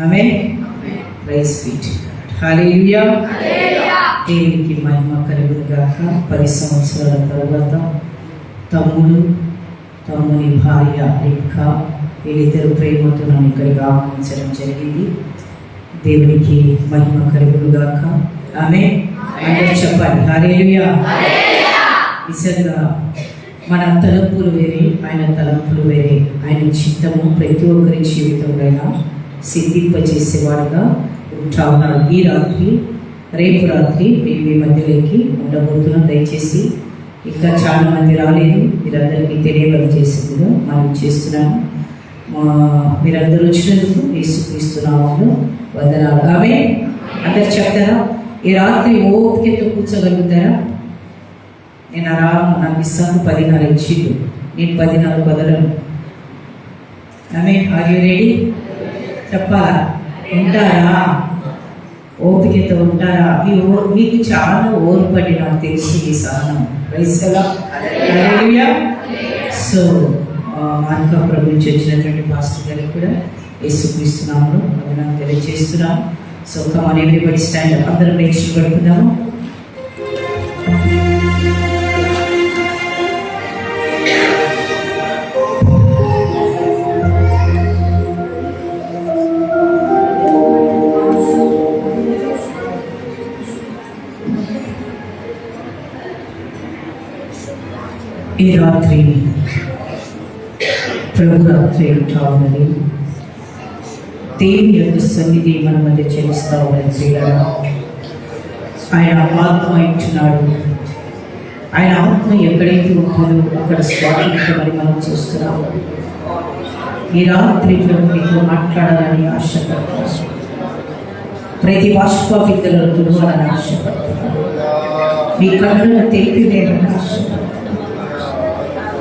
Amen. Praise be to God. Hallelujah. దేవునికి మహిమ కలుగును గాక. 10 సంవత్సరాల తర్వాత తమ్ముని భార్య రిబ్కా వీళ్ళిద్దరు ప్రేమతో నన్ను ఇక్కడికి ఆహ్వానించడం జరిగింది. దేవునికి మహిమ కలుగును గాక. ఆమేన్. అందరూ చెప్పండి హల్లెలూయా. నిజంగా మన తలంపులు వేరే, ఆయన తలంపులు వేరే. ఆయన చిత్తము ప్రతి ఒక్కరి జీవితంలో సిద్ధింపజేసేవాడుగా ఉంటా ఉన్నాడు. ఈ రాత్రి రేపు రాత్రి మీ మధ్యలోకి ఉండబోతున్నాం. దయచేసి ఇంకా చాలా మంది రాలేదు, మీరందరికీ తెలియజేసేందుకు మనం చేస్తున్నాను. మీరందరూ వచ్చినందుకు యేసుక్రీస్తునామములో వందనాలు. ఆమేన్. అందరు చెప్తారా? ఈ రాత్రి ఓపికతో కూర్చోగలుగుతారా? నేను నాకు ఇస్తాను 10:30 ఇచ్చిండు, నేను 10:30 బదలను. ఆమేన్. Are you ready? చెప్పాలా? ఉంటారా? ఓపికతో ఉంటారా? మీకు చాలా ఓర్పడి నాకు తెలిసి ఈ సహనం. Praise Lord. హల్లెలూయా. సో మార్కా ప్రభు నుంచి వచ్చినటువంటి పాస్టర్ గారికి కూడా యేసుక్రీస్తునామములో వందనాలు తెలియజేస్తున్నాం. So come on everybody stand up. అందరం లేచి పడుకుందాము. ఈ రాత్రి ప్రభు రాత్రి ఉంటా ఉన్నది. దేవుని యొక్క సన్నిధి మన మధ్య చెల్లిస్తా ఉన్నది. ఆయన ఆత్మ ఇచ్చినాడు. ఆయన ఆత్మ ఎక్కడైతే ఉంటుందో అక్కడ స్వాతంత్రమని మనం చూస్తున్నాము. ఈ రాత్రి మీతో మాట్లాడాలని ఆశపడుతున్నాను. ప్రతి బాష్పవిద్యలో తుడవాలని ఆశపడుతున్నాను. మీ కళ్ళను తెలిపివేయాలని ఆశపడుతున్నాను.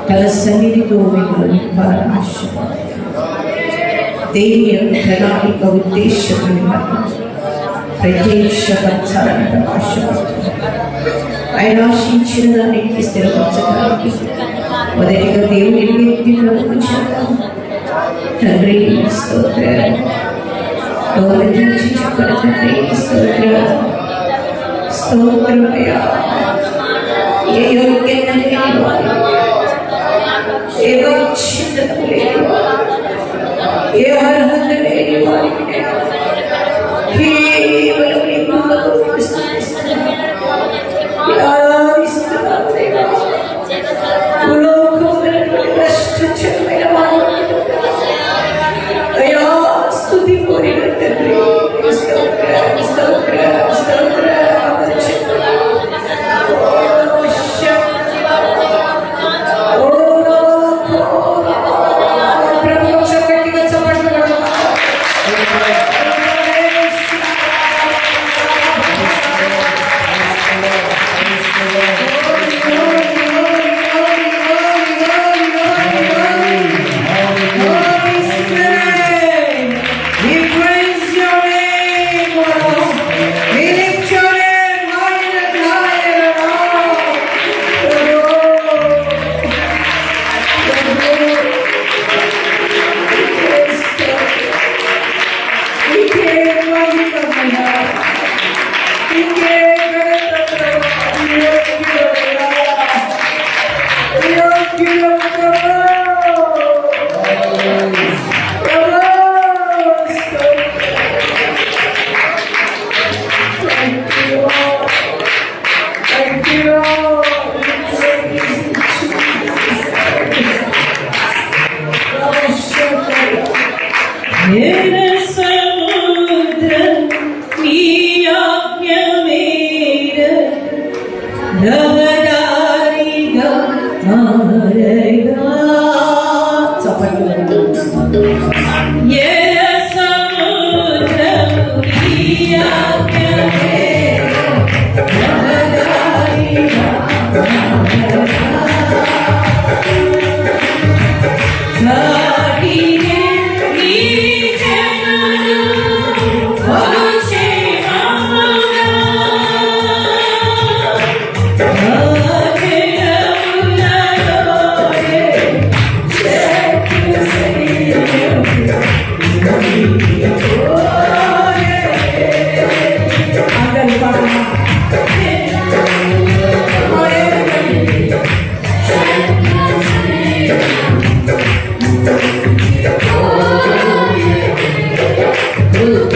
తన సన్నిధితో మిమ్మల్ని నింపాలని ఆశపడుతున్నాను. దేవుని యొక్క ప్రణాళిక ఉద్దేశం ప్రత్యక్షపరచాలని ఆశపడుతున్నాను. ఆయన ఆశించిన దానికి స్థిరపరచడానికి మొదటిగా దేవుని వ్యక్తిత్వం చేద్దాం. తండ్రి స్తోత్రం. స్తోత్రమయ్యా. ఏ యోగ్యత లేని వారు, ఏ వైచిత్రత లేని వారు, ఏ అర్హత లేని వారికి కేవలం నీ కృపను స్తుతిస్తున్నాను. స్తుతి కోరిన తండ్రి Oh Stop!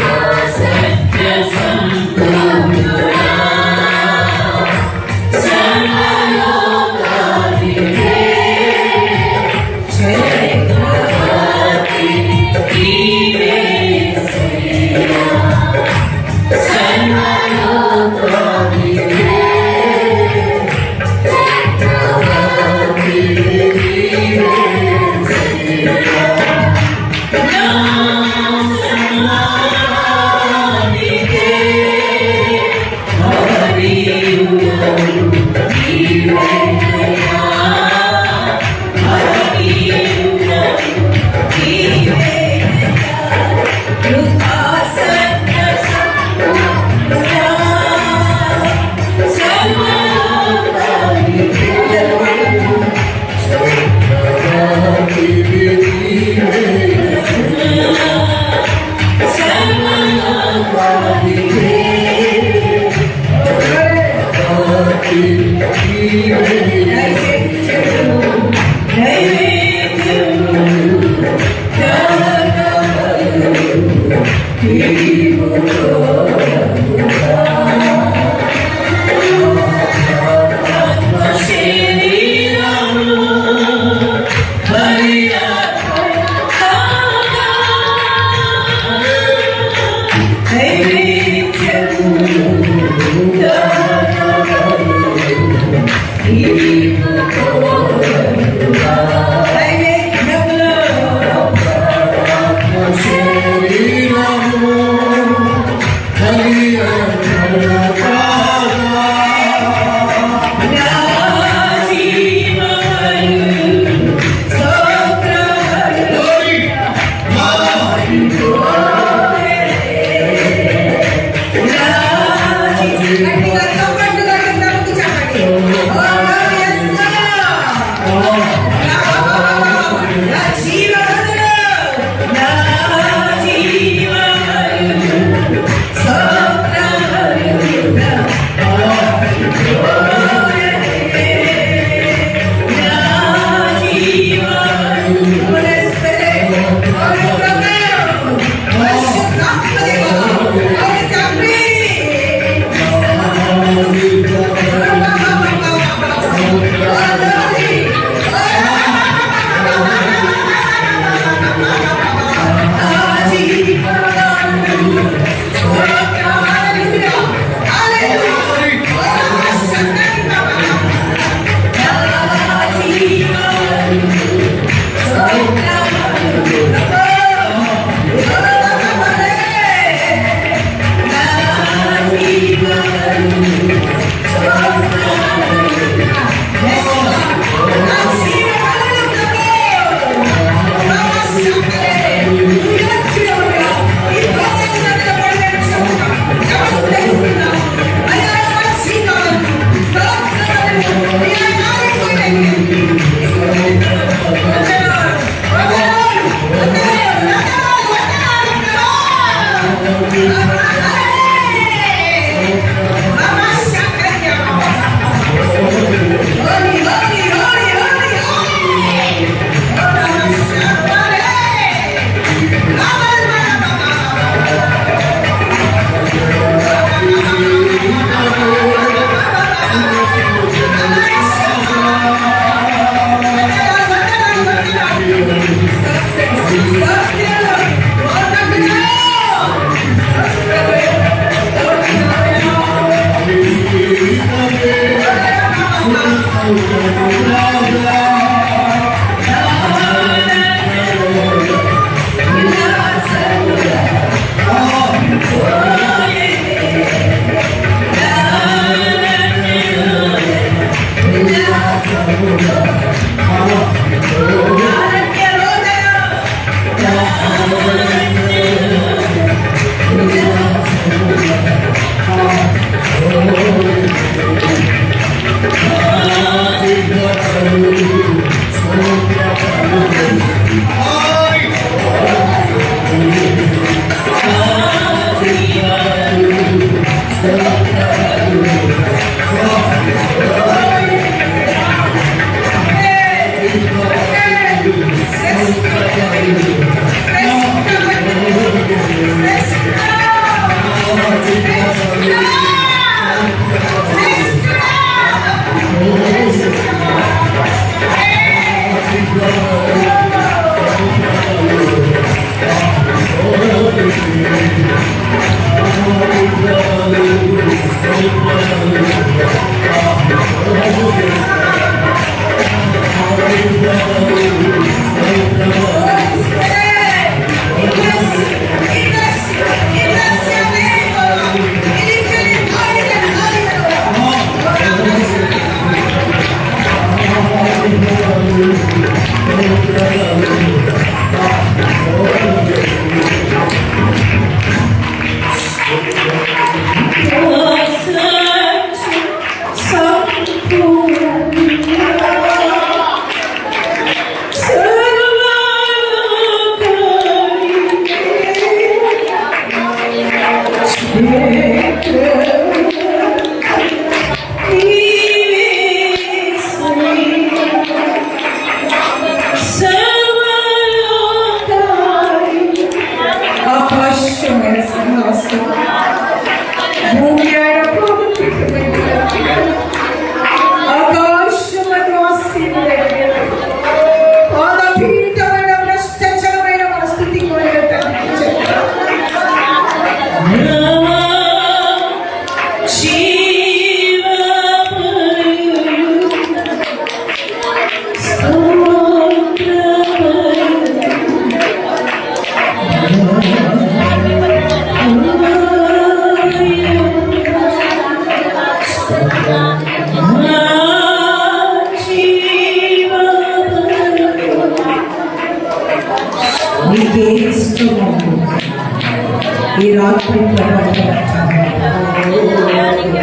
ఈ రాత్రి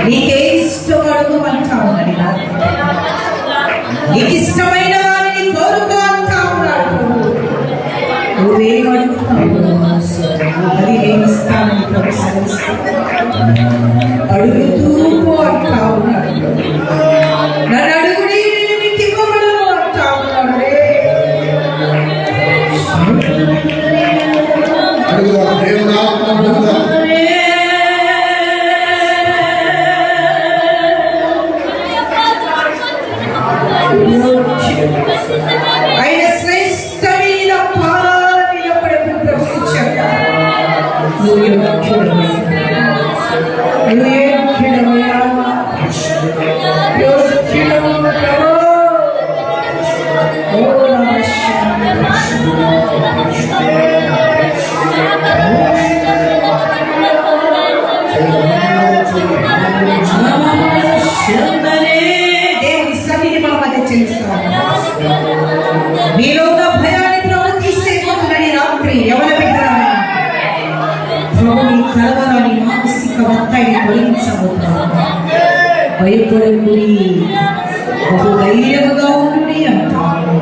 నీకే ఇష్టం అడుగు అంటా ఉన్నది. నీకు ఇష్టమైన వారిని కోరుకో అంటా ఉన్నాడు. నువ్వేం అడుగుతావు అది నేను ఇస్తానని అడుగుతూ అంటా ఉన్నాడు. నన్ను అడుగుడి నేను మీకు ఇవ్వబడను అంటా ఉన్నాడు. ఆయన శ్రేష్టమైన పాదాల మీద పడి ప్రవేశించాడు. దేవుని సన్నిధి మా మధ్య చేస్తాను. మీలో ఉన్న భయాన్ని ప్రభు తీసేపోతున్నది. రాత్రి ఎవరి బిడ్డరాని ప్రభు మీ కలవరాని మానసిక ఒత్తిడిని తొలగించబోతున్నాను. భయపడకుడి, బహు ధైర్యముగా ఉండుడి అంటాను.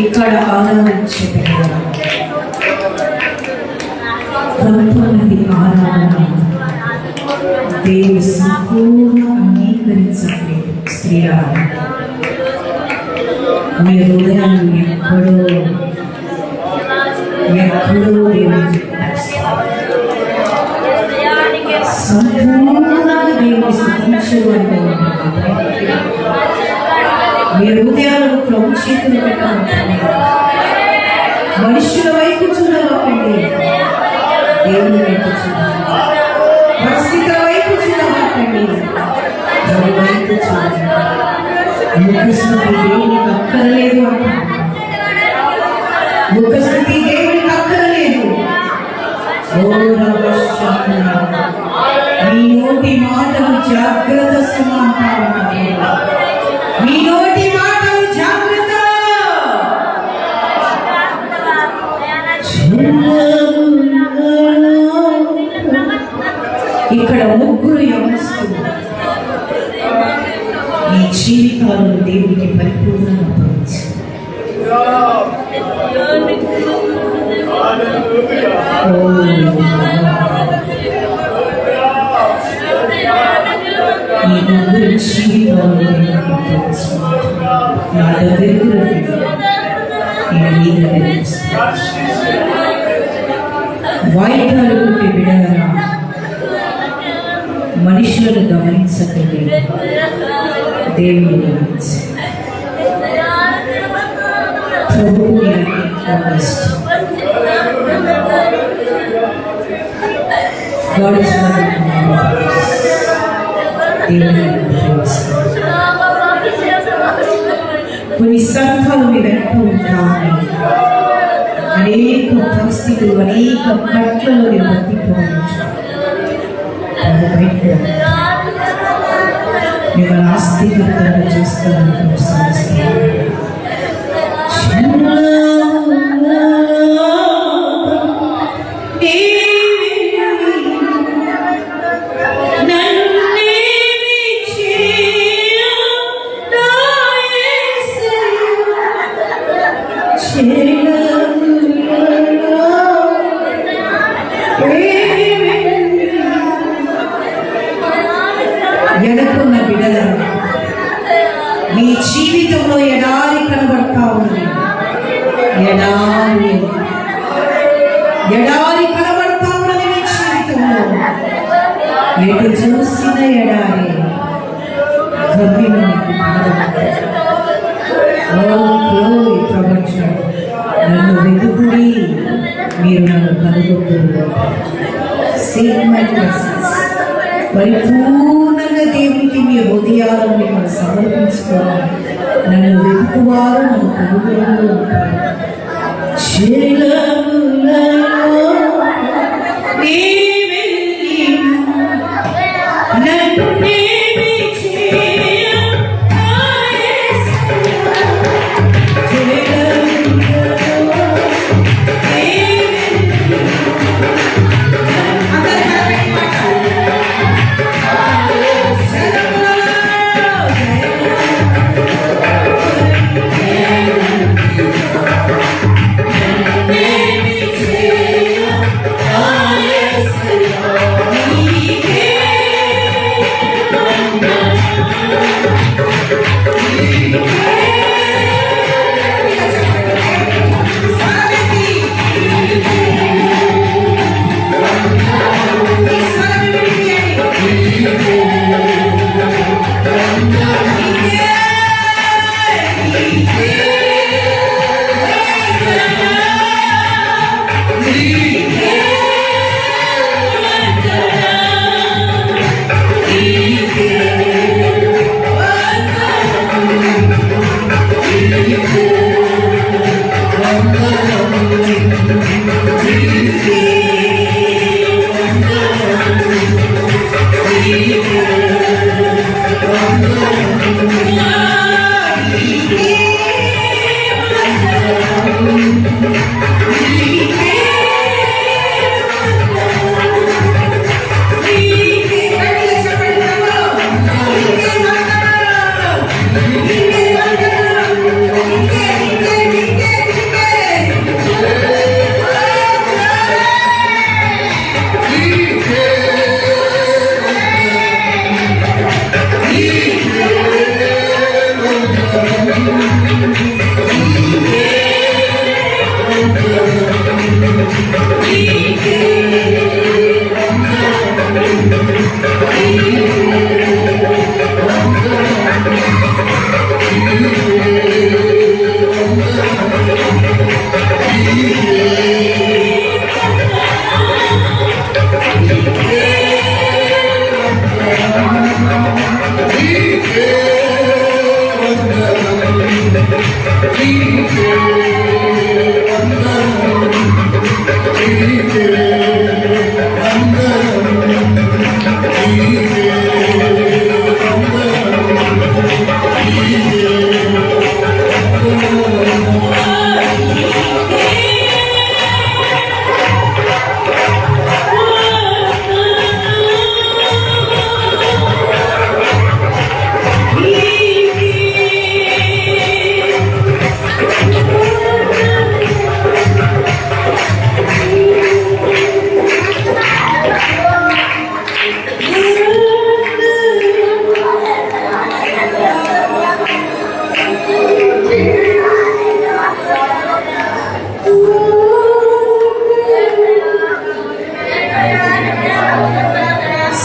ఇక్కడ ఆరాధించే ప్రభుత్వానికి ఆరాధన దేవుడు సంపూర్ణ అంగీకరించలేదు. స్త్రీల మీ హృదయాలు ఎక్కడో దేవుడికి సంపూర్ణంగా దేవుని స్థుతించేవాడు. మీ హృదయాలను ప్రభు చేతులు పెట్టాలి. మనుషుల వైపు చూడవకండి, దేవుని వైపు చూడాలి. పరిస్థితుల వైపు చూడవకండి, ప్రభు వైపు చూడాలి. ముఖస్థుతి దేవునికి అక్కరలేదు అంటారు. ముఖస్థుతి దేవునికి అక్కరలేదు. మీ నోటి మాటలు జాగ్రత్త సమాధానం. మీ నోటి మాటలు జాగ్రత్త. ఇక్కడ ముగ్గురు యవనస్తులు ఈ జీవితాలను దేవునికి పరిపూర్ణంగా అప్పగించారు. ఈ ముగ్గురు జీవితాలను నా దగ్గరకు వాయిదాలు ఉంటే విడగల మనుషులను గమనించకండి, దేవుని గమనించండి. ప్రభువుని గమనించండి. కొన్ని సంఘాలు మీ వెంట ఉంటాయి. అనేక పరిస్థితులు, అనేక కట్లలో మీరు బతికిపోవచ్చు. మిమ్మల్ని ఆస్తికర్తగా చేస్తాను. ఎడకున్న బిడ్డల మీ జీవితంలో ఎడారి కనబడతా ఉన్నది. ఎడారి కనబడతా ఉన్నది మీ జీవితంలో. ఎటు చూసిన ఎడారి. ప్రపంచం నన్ను వెతుకుడి, మీరు నన్ను కనుగొంటారు. పరిపూర్ణంగా దేవునికి మీ హృదయాలను మిమ్మల్ని సమర్పించుకోవాలి. నన్ను వెతుకువారు నన్ను కనుగొంటూ ఉంటారు. Yeah.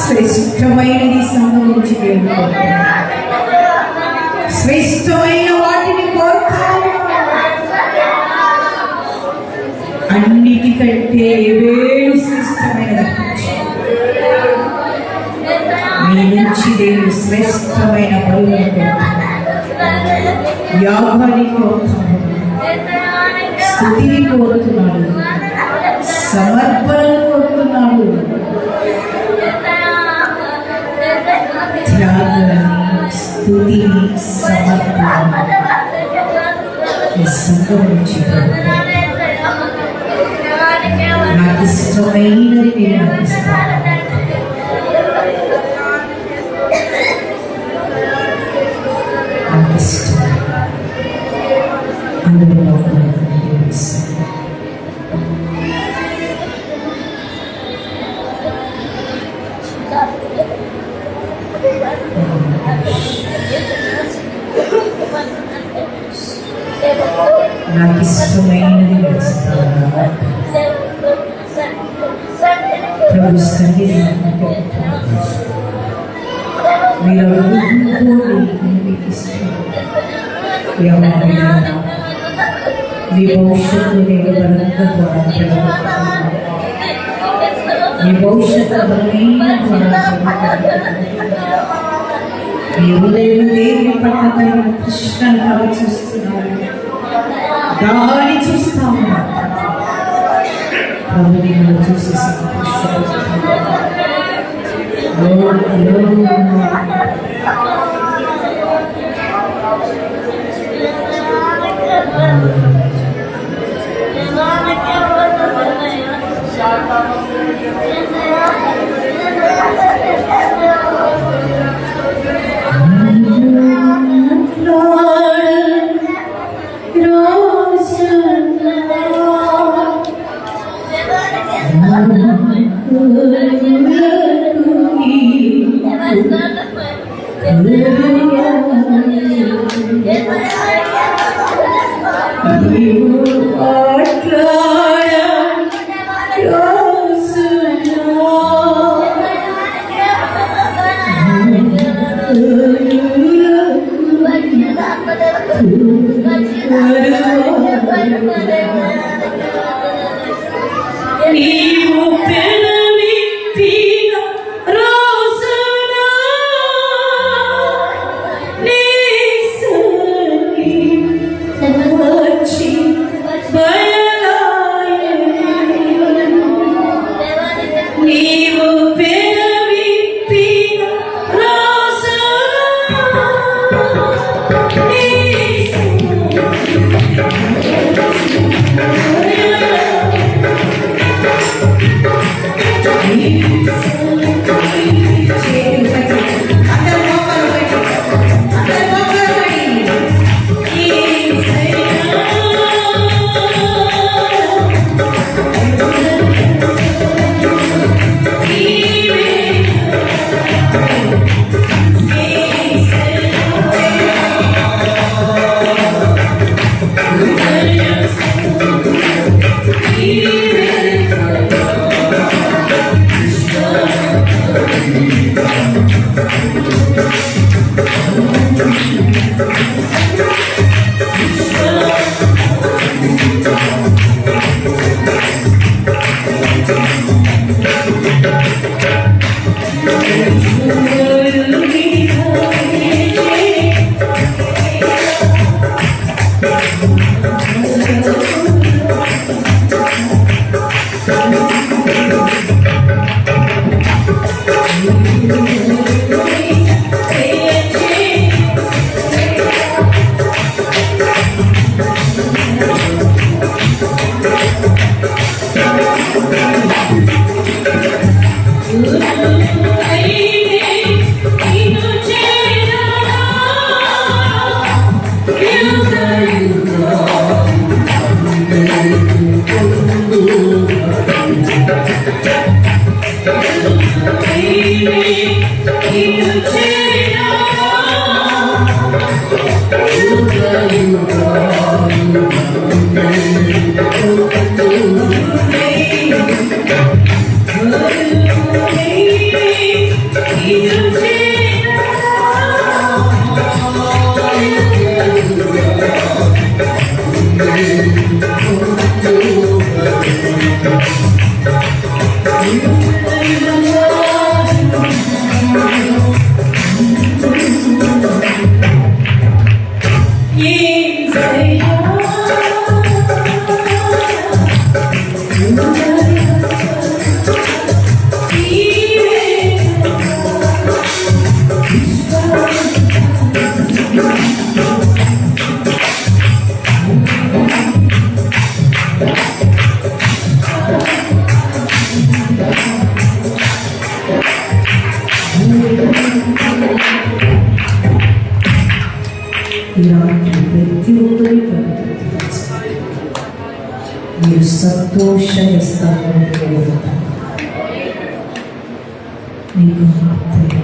శ్రేష్టమైనది సంఘం నుంచి శ్రేష్టమైన వాటిని కోరుతాము. అన్నిటికంటే వేలు శ్రేష్టమైనది మీ నుంచి దేవుడు శ్రేష్టమైన బలులను యాగాన్ని కోరుతాము, స్తుతిని కోరుతున్నాడు, సమర్పణను కోరుతున్నాడు, త్యాగాన్ని, స్తుతిని, సమర్పణ సంఘం నుంచి నాకు ఇష్టమైనది నేను ఇస్తాను. నాకు ఇష్టం అందులో నాకు ఇష్టమైనది ఇస్తాను. ప్రభు సన్నిధి మీరు మీ భవిష్యత్తు నేను బలంగా మీ భవిష్యత్తు బలమైన మీ ఉదయం దేవుని పట్ల కృష్ణను చూస్తున్నాను, దాన్ని చూస్తాము. ప్రభుని మనం చూసి Hey చేసుకొని మీరు సంతోషిస్తాను. మీకు మాత్రమే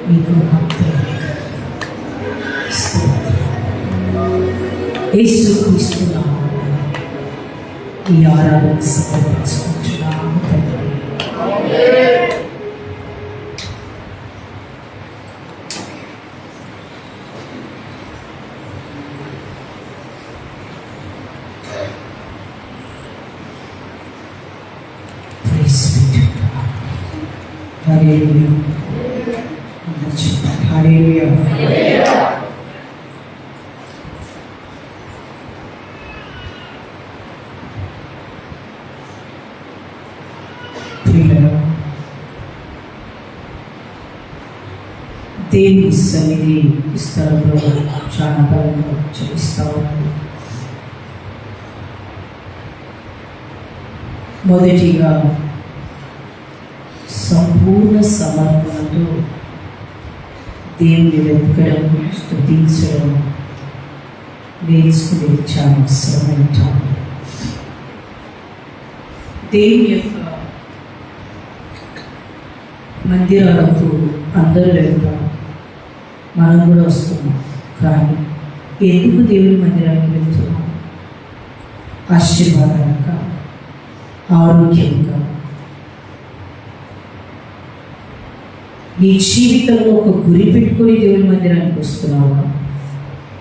మీకు మాత్రమే యేసుక్రీస్తున్నాము ఈ ఆరాధన సమర్పించుకుంటున్నాము తండ్రి. హల్లెలూయా హల్లెలూయా. దేవుని సన్నిధి స్థలంలో చాలా బలంగా చూపిస్తూ ఉన్నాడు. మొదటిగా సంపూర్ణ సమర్పణతో దేవుని వెతకడం, స్తుతించడం నేర్చుకునేది చాలా అవసరమైన. దేవుని యొక్క మందిరాలకు అందరూ వెళ్తాం, మనం కూడా వస్తున్నాం. కానీ ఎందుకు దేవుని మందిరానికి వెళ్తున్నాం? ఆశీర్వాదంగా, ఆరోగ్యంగా, నీ జీవితంలో ఒక గురి పెట్టుకొని దేవుని మందిరానికి వస్తున్నావా?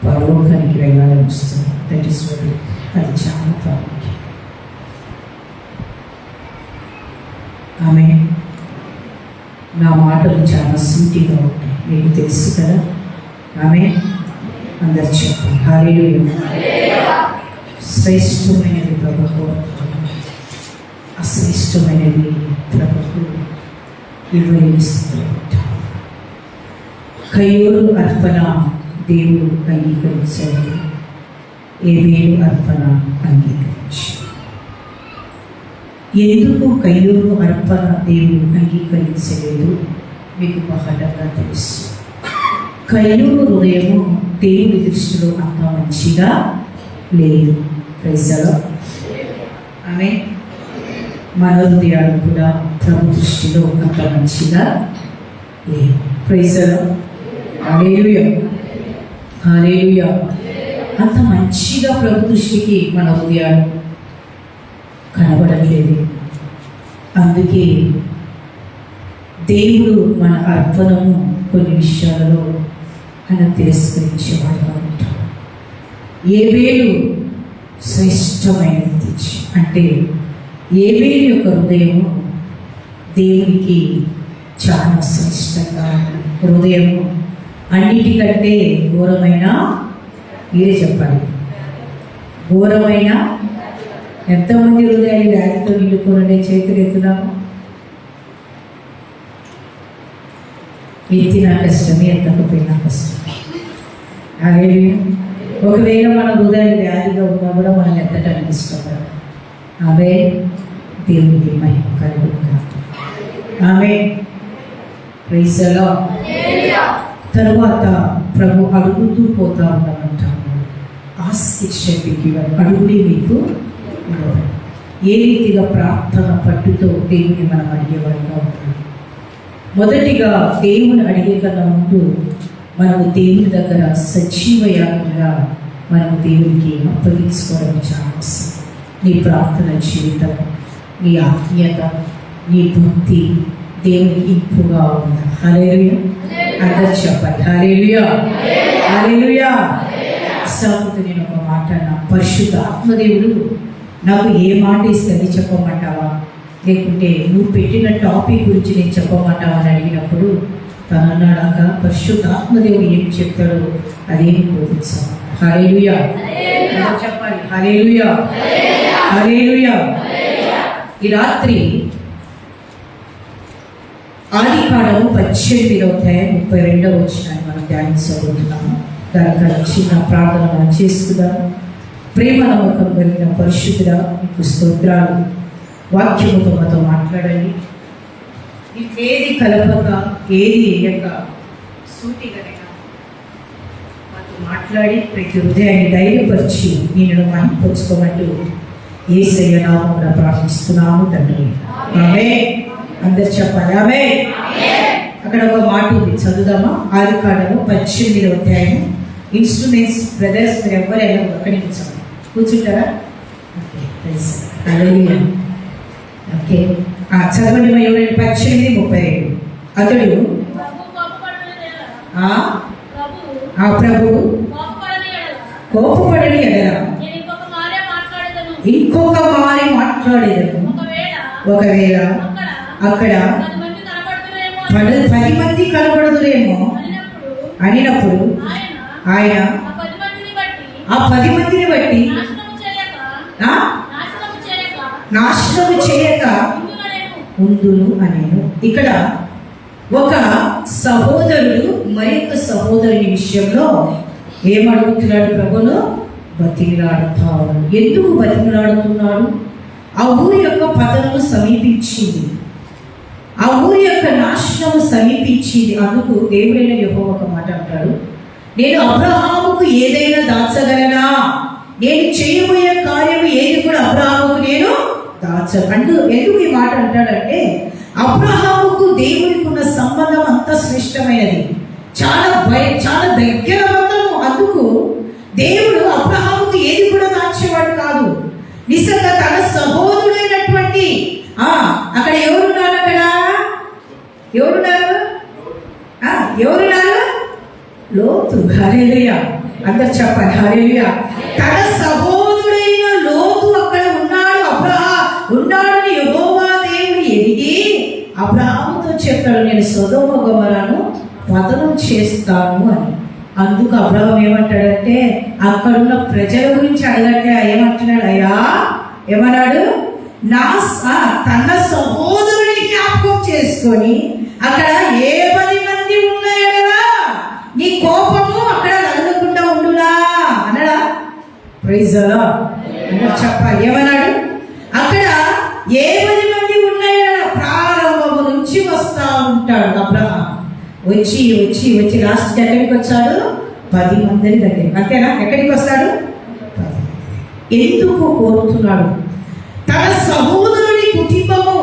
పరలోకానికి వెళ్ళాలని వస్తున్నావు. దట్ ఈస్ వెరీ, అది చాలా ప్రాముఖ్యం. ఆమె నా మాటలు చాలా సూటిగా ఉంటాయి, మీకు తెలుసు కదా. ఆమె అందరు చెప్పండి హల్లెలూయా. శ్రేష్టమైనది ప్రభువు, అశ్రేష్టమైనది ప్రభువు వివరిస్తారు. కయ్యూరు అర్పణ దేవుడు అంగీకరించాడు, ఏబేలు అర్పణ అంగీకరించాడు. ఎందుకు కయ్యూరు అర్పణ దేవుడు అంగీకరించలేదు మీకు బహుగా తెలుసు. కయ్యూరు హృదయము దేవుని దృష్టిలో అంత మంచిగా లేదు. ప్రైజలో ఆమె మన హృదయాలు కూడా ప్రభు దృష్టిలో అంత మంచిగా లేదు. ప్రైజలో హల్లెలూయా హల్లెలూయా. అంత మంచిగా ప్రభు దృష్టికి మన హృదయాలు కనబడట్లేదు. అందుకే దేవుడు మన అర్పణను కొన్ని విషయాలలో ఆయన తిరస్కరించేవాడుగా ఉంటాడు. ఏబేలు శ్రేష్టమైనది అంటే ఏబేలు యొక్క హృదయము దేవునికి చాలా శ్రేష్టంగా, హృదయము అన్నిటికంటే ఘోరమైన, మీరే చెప్పాలి, ఘోరమైన. ఎంతమంది హృదయాలు వ్యాధితో నిండుకోననే చేతులు ఎత్తుదాము. ఎత్తినా కష్టమే, ఎత్తకపోయినా కష్టమే. అదే ఒకవేళ మన హృదయాలు వ్యాధిగా ఉన్నా కూడా మనం ఎత్తటానికి ఇష్టపడం. అవే దేవునికి మహిమ కలుగుతుంది. ఆమె ప్రైజ్ ది లార్డ్. తరువాత ప్రభు అడుగుతూ పోతా ఉన్నామంటాము. అడుగుడి మీకు ఏ రీతిగా ప్రార్థన పట్టుతో దేవుని మనం అడిగేవాడిగా ఉంటాం. మొదటిగా దేవుని అడిగే కన్నా ముందు మనము దేవుని దగ్గర సజీవయాగంగా మనము దేవునికి అప్పగించుకోవడం చాలా అవసరం. నీ ప్రార్థన జీవితం, నీ ఆత్మీయత, నీ భక్తి దేవునికి ఇంపుగా ఉందా? హల్లెలూయా. అందరూ చెప్పండి హల్లెలూయా హల్లెలూయా. సాగుతూ నేను ఒక మాట అన్నా, పరిశుద్ధ ఆత్మదేవుడు నాకు ఏ మాట ఇస్తుంది చెప్పమంటావా, లేకుంటే నువ్వు పెట్టిన టాపిక్ గురించి నేను చెప్పమంటావా అని అడిగినప్పుడు తను అన్నాడాక పరిశుద్ధ ఆత్మదేవుడు ఏం చెప్తాడో అదేం బోధించాలి. హల్లెలూయా చెప్పాలి హల్లెలూయా హల్లెలూయా. ఈ రాత్రి ఆదికాండము 18వ అధ్యాయం 32వ వచనాన్ని మనం ధ్యానించబోతున్నాము. దానికి చిన్న ప్రార్థన మనం చేసుకుందాం. ప్రేమ నమ్మకం కలిగిన పరిశుద్ధుడా మీకు స్తోత్రాలు. వాక్యముతో మాతో మాట్లాడండి. ఏది కలపక ఏది వేయక సూటిగా మాతో మాట్లాడి ప్రతి హృదయాన్ని ధైర్యపరిచి నేను మహిమపరుచుకోమంటూ యేసయ్య నామమున ప్రార్థిస్తున్నాము తండ్రి. ఆమేన్. అందరు చెప్పాలి ఆమేన్. అక్కడ ఒక మాట ఉంది, చదువుదామా? ఆదికాండము 18వ అధ్యాయం. ఇన్స్ట్రుమెంట్స్ బ్రదర్స్ మీరు ఎవరైనా అక్కడి నుంచి కూర్చుంటారా? ఓకే, చదవండి. 18:37. అతడు ప్రభు కోపపడని ఎడల ఇంకొక మారి మాట్లాడేదను. ఒకవేళ అక్కడ 10 మంది కనబడదురేమో అనినప్పుడు ఆయన ఆ 10 మందిని బట్టి నాశనము చేయక ఉందును అనేను. ఇక్కడ ఒక సహోదరుడు మరొక సహోదరుని విషయంలో ఏమడుగుతున్నాడు? ప్రభును బతిమిలాడుతా ఉన్నాడు. ఎందుకు బతిమిలాడుతున్నాడు? ఆ ఊరి యొక్క పతనము సమీపించింది, ఆ ఊరి యొక్క నాశనము సమీపించింది. అందుకు దేవుడైన యెహోవా ఒక మాట అంటాడు, నేను అబ్రహాముకు ఏదైనా దాచగలనా? నేను చేయబోయే కార్యము ఏది కూడా అబ్రహాముకు నేను దాచగలను. ఎందుకు ఈ మాట అంటాడంటే, అబ్రహాముకు దేవుడికి ఉన్న సంబంధం అంత శ్రేష్టమైనది, చాలా దగ్గర బంధము. అందుకు దేవుడు అబ్రహాముకు ఏది కూడా దాచేవాడు కాదు. నిజంగా తన సహోదరుడైనటువంటి అక్కడ ఎవరున్నారు? ఎవరున్నారు? లోతు. హల్లెలూయా. అందరు చెప్పాలి హల్లెలూయా. తన సహోదరుడైన లోతు అక్కడ ఉన్నాడని యెహోవా దేవుడు ఎరిగి అబ్రహాముతో చెప్పాడు, నేను సొదొమ గొమొర్రాను పతనం చేస్తాను అని. అందుకు అబ్రహాం ఏమంటాడంటే, అక్కడున్న ప్రజల గురించి అడగంటే ఏమంటున్నాడు? అయ్యా ఏమన్నాడు? తన సహోదరుని జ్ఞాపకం చేసుకొని అక్కడ 10 మంది ఉన్నాయో కదా, నీ కోపము అక్కడ నలుగుకుండా ఉండునా అన్నాడా? Praise the Lord. చెప్పాలి. ఏమన్నాడు? అక్కడ 10 మంది ఉన్నాయో ప్రారంభము నుంచి వస్తా ఉంటాడు అబ్రహాం. వచ్చి లాస్ట్ ఎక్కడికి వచ్చాడు? 10 మందిని దగ్గర. అంతేనా? ఎక్కడికి వస్తాడు? 10. ఎందుకు కోరుతున్నాడు? తన సహోదరుని కుటుంబము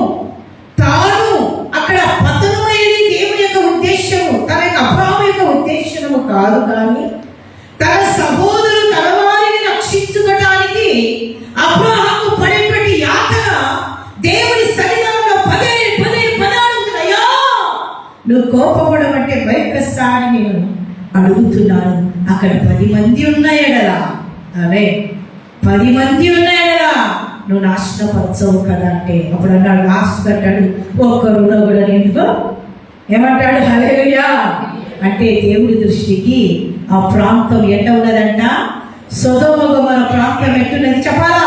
తాను అక్కడ పతనమైనది దేవుని యొక్క ఉద్దేశము, తన యొక్క అబ్రహాము యొక్క ఉద్దేశము కాదు. కానీ తన సహోదరుడు తన వారిని రక్షించుకోవడానికి అబ్రహాము పడేటువంటి యాతన దేవుని సన్నిధానంలో పదే అడుగుతున్నాయా, నువ్వు కోపపడమంటే భయపడతానని నేను అడుగుతున్నాను. అక్కడ 10 మంది ఉన్నాయడలా, అవే 10 మంది ఉన్నాయడలా, నువ్వు నాశనపరచవు కదా అంటే అప్పుడు అన్నాడు, లాస్ట్ అంటాడు, ఒక్కరు కూడా ఎందుకో ఏమంటాడు? హల్లెలూయా. అంటే దేవుడి దృష్టికి ఆ ప్రాంతం ఎట్ట ఉన్నదంట? సొదొమ గొమొర్రా ప్రాంతం ఎట్టున్నది చెప్పాలా?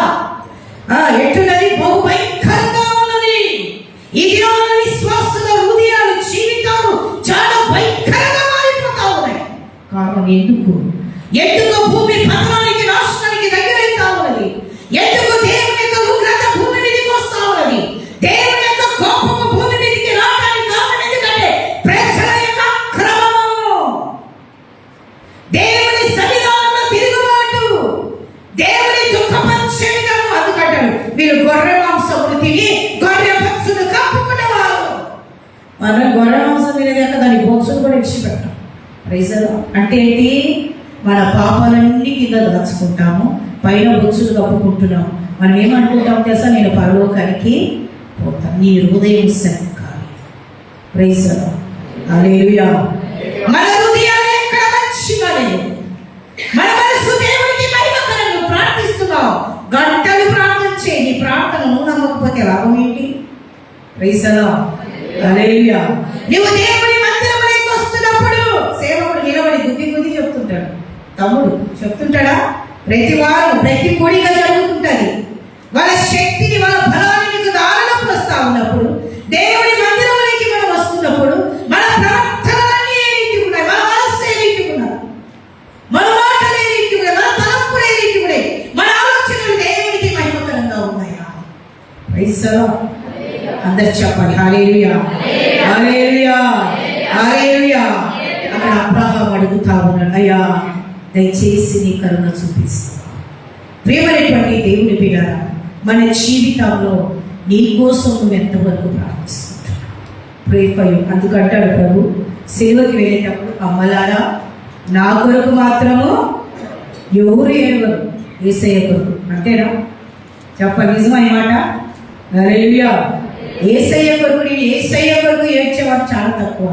ఎట్టున్నది? బహు భయంకరంగా ఉన్నది. ఈ దినాల విశ్వాసుల హృదయాలు, జీవితాలు చాలా భయంకరంగా మారిపోతా ఉన్నాయి. కారణం ఎందుకు భూమి పతనానికి, నాశనానికి దగ్గరైతా ఉన్నది? ఎందుకు దేవుని యొక్క ఉగ్రత భూమి మీదకి వస్తా ఉన్నది? దేవుని యొక్క కోపము భూమి మీదకి రావడానికి కారణం ఎందుకంటే ప్రజల యొక్క అక్రమము, దేవుని సన్నిధానంలో తిరుగుబాటు, దేవుని దుఃఖపరిచే విధము. అందుకంటాడు, వీళ్ళు గొర్రె మాంసమును తిని గొర్రె పక్షులు కప్పుకునేవారు. మనం గొర్రె మాంసం తినేదాకా దాని బొత్సులు కూడా ఇచ్చిపెట్టాం. Praise the lord. అంటే ఏంటి? మన పాపాలన్నీ కింద దాచుకుంటాము, పైన బొత్సులు కప్పుకుంటున్నాం. మనం ఏమనుకుంటాం తెలుసా? నేను పరలోకానికి పోతాను. నీ హృదయం సరి కాదు. Praise the Lord. హల్లెలూయా. మన హృదయాలు ఎక్కడ మంచిగా లేవు. మన మనసు దేవునికి మహిమకరంగా ప్రార్థిస్తున్నావు, గంటలు ప్రార్థన చేయి. నీ ప్రార్థనను నమ్మకపోతే లాభం ఏంటి? Praise the Lord. హల్లెలూయా. నువ్వు దేవుని మందిరంలోకి వస్తున్నప్పుడు సేవకుడు నిలబడి గుద్ది చెప్తుంటాడు, తమ్ముడు చెప్తుంటాడా? ప్రతి వారం ప్రతి కోడిగా జరుగుతుంటది. వాళ్ళ శక్తిని, వాళ్ళ బలాన్ని నీకు దారుణం వస్తా ఉన్నప్పుడు, దేవుని మందిరంలోకి మనం వస్తున్నప్పుడు మన ప్రార్థనలన్నీ ఏ రీతి ఉన్నాయి, మన మనస్సు ఏ రీతి ఉన్నాయి, మన మాటలు ఏ రీతి ఉన్నాయి, మన తలంపులు ఏ రీతి ఉన్నాయి, మన ఆలోచనలు దేవునికి మహిమకరంగా ఉన్నాయా? Praise the Lord. అందరు చెప్పండి హల్లెలూయా, హల్లెలూయా, హల్లెలూయా. అక్కడ అబ్రహాము అడుగుతా ఉన్నాడు, అయ్యా దయచేసి నీ కరుణ చూపిస్తావు. ప్రేమైనటువంటి దేవుని బిడ్డలారా, మన జీవితంలో నీ కోసం నువ్వు ఎంతవరకు ప్రార్థిస్తున్నావు? Pray for you. అందుకంటాడు ప్రభు సేవకి వెళ్ళేటప్పుడు, అమ్మలారా నా కొరకు మాత్రము ఎవరు ఏడవరు, యేసయ్య కొరకు. అంతేనా? చెప్ప నిజమా ఈ మాట? హల్లెలూయా. యేసయ్య కొరకు, నేను యేసయ్య కొరకు ఏడ్చేవాడు చాలా తక్కువ.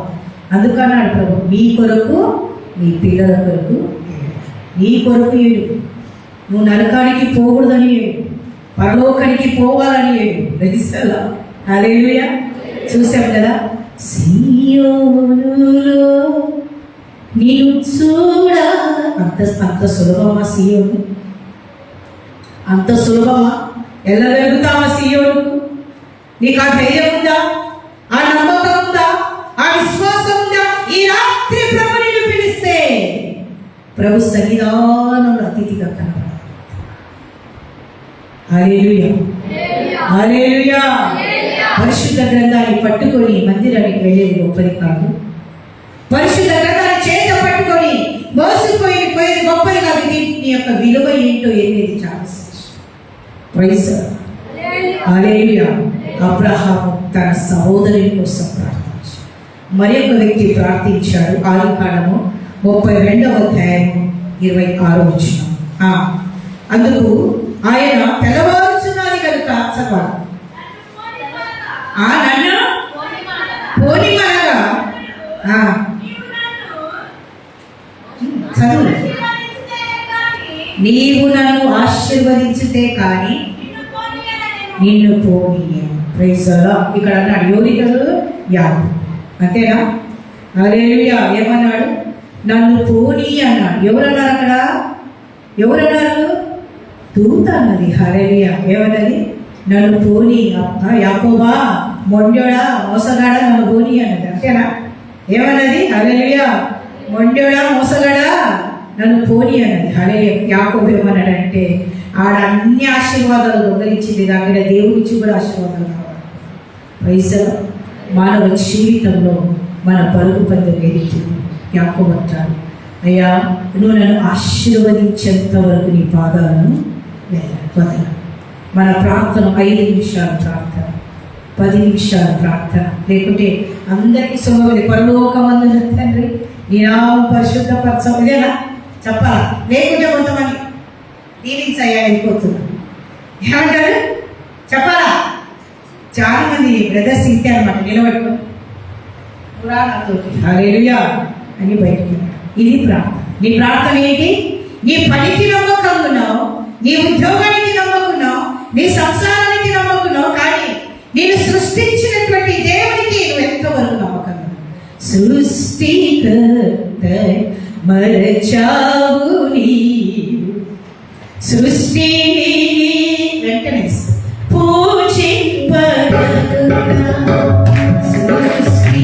అందుకన్నాడు ప్రభు, నీ కొరకు నీ పిల్లల కొరకు నీ కొరకు ఏడు. నువ్వు నరకానికి పోకూడదని ఏడు, పరలోకానికి పోవాలని ఏడు. గ్రహిస్తారా? హల్లెలూయా. చూసాం కదా, సియోనులో నిన్ను చూడ. అంత సులభమా సియోను? అంత సులభమా? వెళ్ళగలుగుతావా సియోనుకు? నీకు ఆ ధైర్యం ఉందా? ఆ నమ్మకం ఉందా? ఆ విశ్వాసం ఉందా? ఈ రాత్రి ప్రభు నిన్ను పిలిస్తే ప్రభు సన్నిధానంలో అతిథిగా కనపడాలి. హల్లెలూయా, హల్లెలూయా. పరిశుద్ధ గ్రంథాన్ని పట్టుకొని మందిరానికి వెళ్ళేది గొప్పది కాదు. పరిశుద్ధ గ్రంథాన్ని చేత పట్టుకొని మోసుకుపోయేది గొప్పది కాదు. నీ యొక్క విలువ ఏంటో ఏది చాలా ప్రైజ్. హల్లెలూయా. అబ్రహాము తన సహోదరుని కోసం ప్రార్థించాడు. మరి ఒక వ్యక్తి ప్రార్థించాడు. ఆదికాండము 32:26. అందుకు ఆయన తెల్లవారుచున్నది కనుక చదవాలి. నన్ను పోనిమనగా చదువు. నీవు నన్ను ఆశీర్వదించితే కానీ నిన్ను పోనీయ. Praise the lord. ఇక్కడ అన్నాడు యోనికలు యాదు. అంతేనా? హల్లెలూయా. ఏమన్నాడు? నన్ను పోనీ అన్నాడు. ఎవరన్నారు అక్కడ? ఎవరన్నారు? దూత అన్నది. హల్లెలూయా. ఏమన్నది? నన్ను పోనీ. యాకోబా, మొండోడా, మోసగాడా, నన్ను పోనీ అన్నది. అంతేనా? ఏమన్నది? హల్లెలూయా. మొండోడా, మోసగాడా, నన్ను పోనీ అన్నది. హల్లెలూయా. యాకోబు ఏమన్నాడంటే, ఆడ అన్ని ఆశీర్వాదాలు దొంగలించింది, దగ్గర దేవుడి నుంచి కూడా ఆశీర్వాదాలు కావాలి. పైసలు మానవ జీవితంలో మన పరుగు పందెం వేదిక యాకోబు అంటాడు, అయ్యా నువ్వు నన్ను ఆశీర్వదించేంత వరకు నీ పాదాలను వదల. మన ప్రార్థన 5 నిమిషాల ప్రార్థన, 10 నిమిషాల ప్రార్థన, లేకుంటే అందరికీ సుమది పరలోకమందున తండ్రి నీ నామం పరిశుద్ధపరచం, ఇదేనా చెప్పాలా? లేకుంటే కొంతమంది దీనించయ్యా వెళ్ళిపోతున్నారు. ఏమంటారు? చెప్పాలా? చాలా మంది బ్రదర్స్ ఇంతే అనమాట, నిలబడుకొని హల్లెలూయా అని బయటికి. ఇది ప్రార్థన. నీ ప్రార్థన ఏంటి? నీ పనికి నమ్మకమున్నావు, నీ ఉద్యోగానికి నమ్మకున్నావు, నీ సంసారానికి నమ్మకున్నావు, కానీ నేను సృష్టించినటువంటి దేవునికి నువ్వు ఎంతవరకు నమ్మకం? సృష్టికర్త మరచావు నీవు, సృష్టిని వెంటనే పూజింపదగునా సృష్టి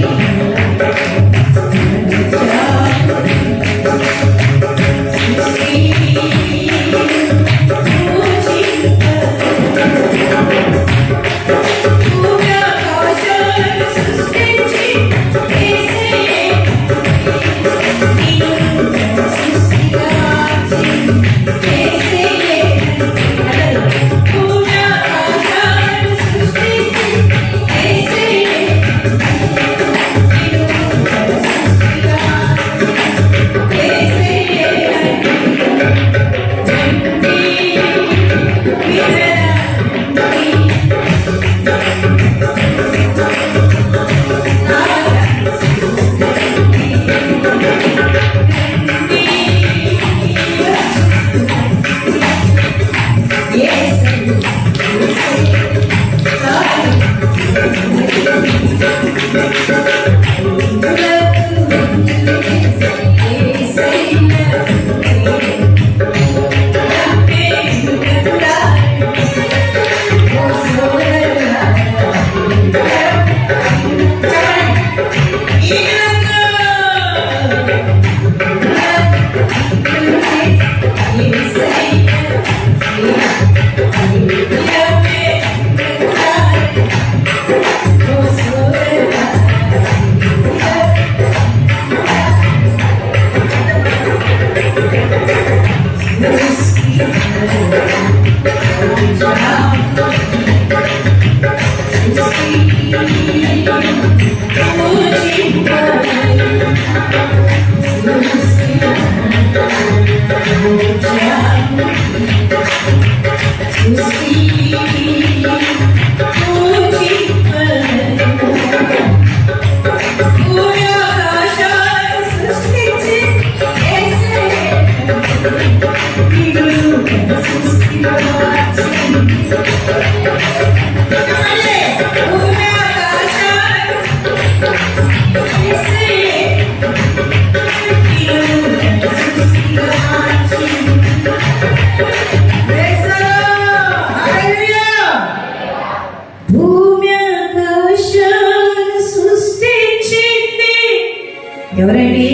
ఎవరండి?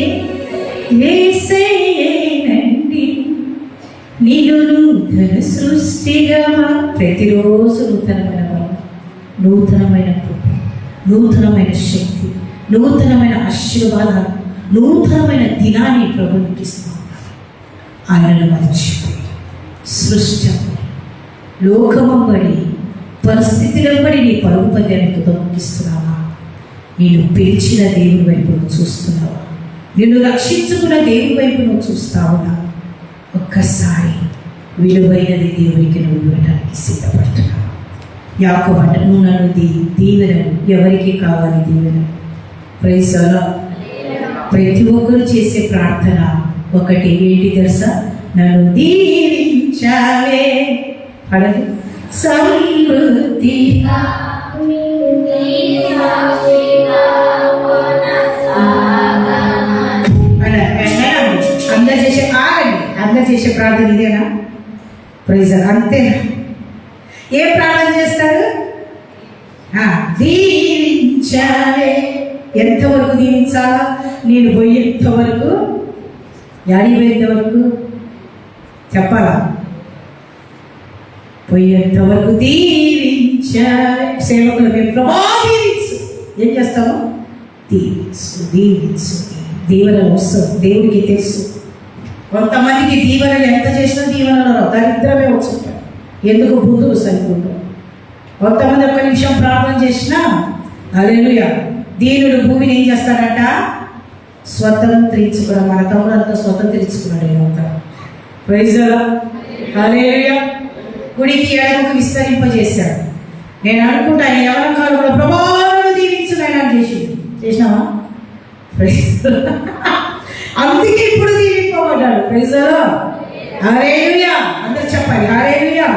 యేసయ్యేనండి. నిన్ను నూతన సృష్టిగా ప్రతిరోజు నూతనమైన బలం, నూతనమైన కృప, నూతనమైన శక్తి, నూతనమైన ఆశీర్వాదాలు, నూతనమైన దినాన్ని ప్రభువుకి ఇస్తాం. ఆయనను మర్చిపోయి సృష్టి లోకమంబడి పరిస్థితులంబడి నీ పరుగు పందానికి దొంగిస్తున్నావా? నేను పిలిచిన దేవుని వైపు నువ్వు చూస్తున్నావా? నిన్ను రక్షించుకున్న దేవుని వైపు నువ్వు చూస్తావునా? ఒక్కసారి విలువైనది దేవునికి నువ్వు ఇవ్వడానికి సిద్ధపడుతున్నావు. యాకోబు అంటాడు, నువ్వు నన్ను దీవెనలు ఎవరికి కావాలి? దీవెనలు. Praise the Lord. ప్రతి ఒక్కరు చేసే ప్రార్థన ఒకటి, ఏంటి తెలుసా? నన్ను దీవించావే అడగ సమృద్ధిగా అందరు చేసే ప్రార్థన ఇదేనా? ప్రైజ్ అంతేనా? ఏ ప్రార్థన చేస్తారు? దీవించావే. ఎంతవరకు దీవించాలా? నేను పోయేంతవరకు, యాడికి పోయేంతవరకు చెప్పాలా? పోయేంతవరకు దీవించావే. సేవకులు మేము దీవించు. ఏం చేస్తాము? దీవించు, దీవించు. దీవెనలు వస్తుంది, దేవుడికి తెలుసు. కొంతమందికి దీవెనలు ఎంత చేసినా దీవెనలు దరిద్రమే వచ్చుంటారు. ఎందుకు? బుద్ధులు సరిపోతారు. కొంతమంది ఒక్క నిమిషం ప్రార్థన చేసినా హల్లెలూయా, దీనుడు భూమిని ఏం చేస్తాడంట? స్వతంత్రించుకున్నాడు. మన తమ్ముడు అంతా స్వతంత్రించుకున్నాడు. ఏమంతా ప్రైజ్ ది లార్డ్. హల్లెలూయా. గుడికి ఎడమకు విస్తరింపజేశాడు. నేను అనుకుంటా ఆయన ఎవరంకాలు కూడా ప్రభావాలను దీవించున్నాయని చేసినావా? అందుకే ఇప్పుడు దీవింపబడ్డాడు. Praise the Lord. హల్లెలూయా. అందరూ చెప్పండి హల్లెలూయా.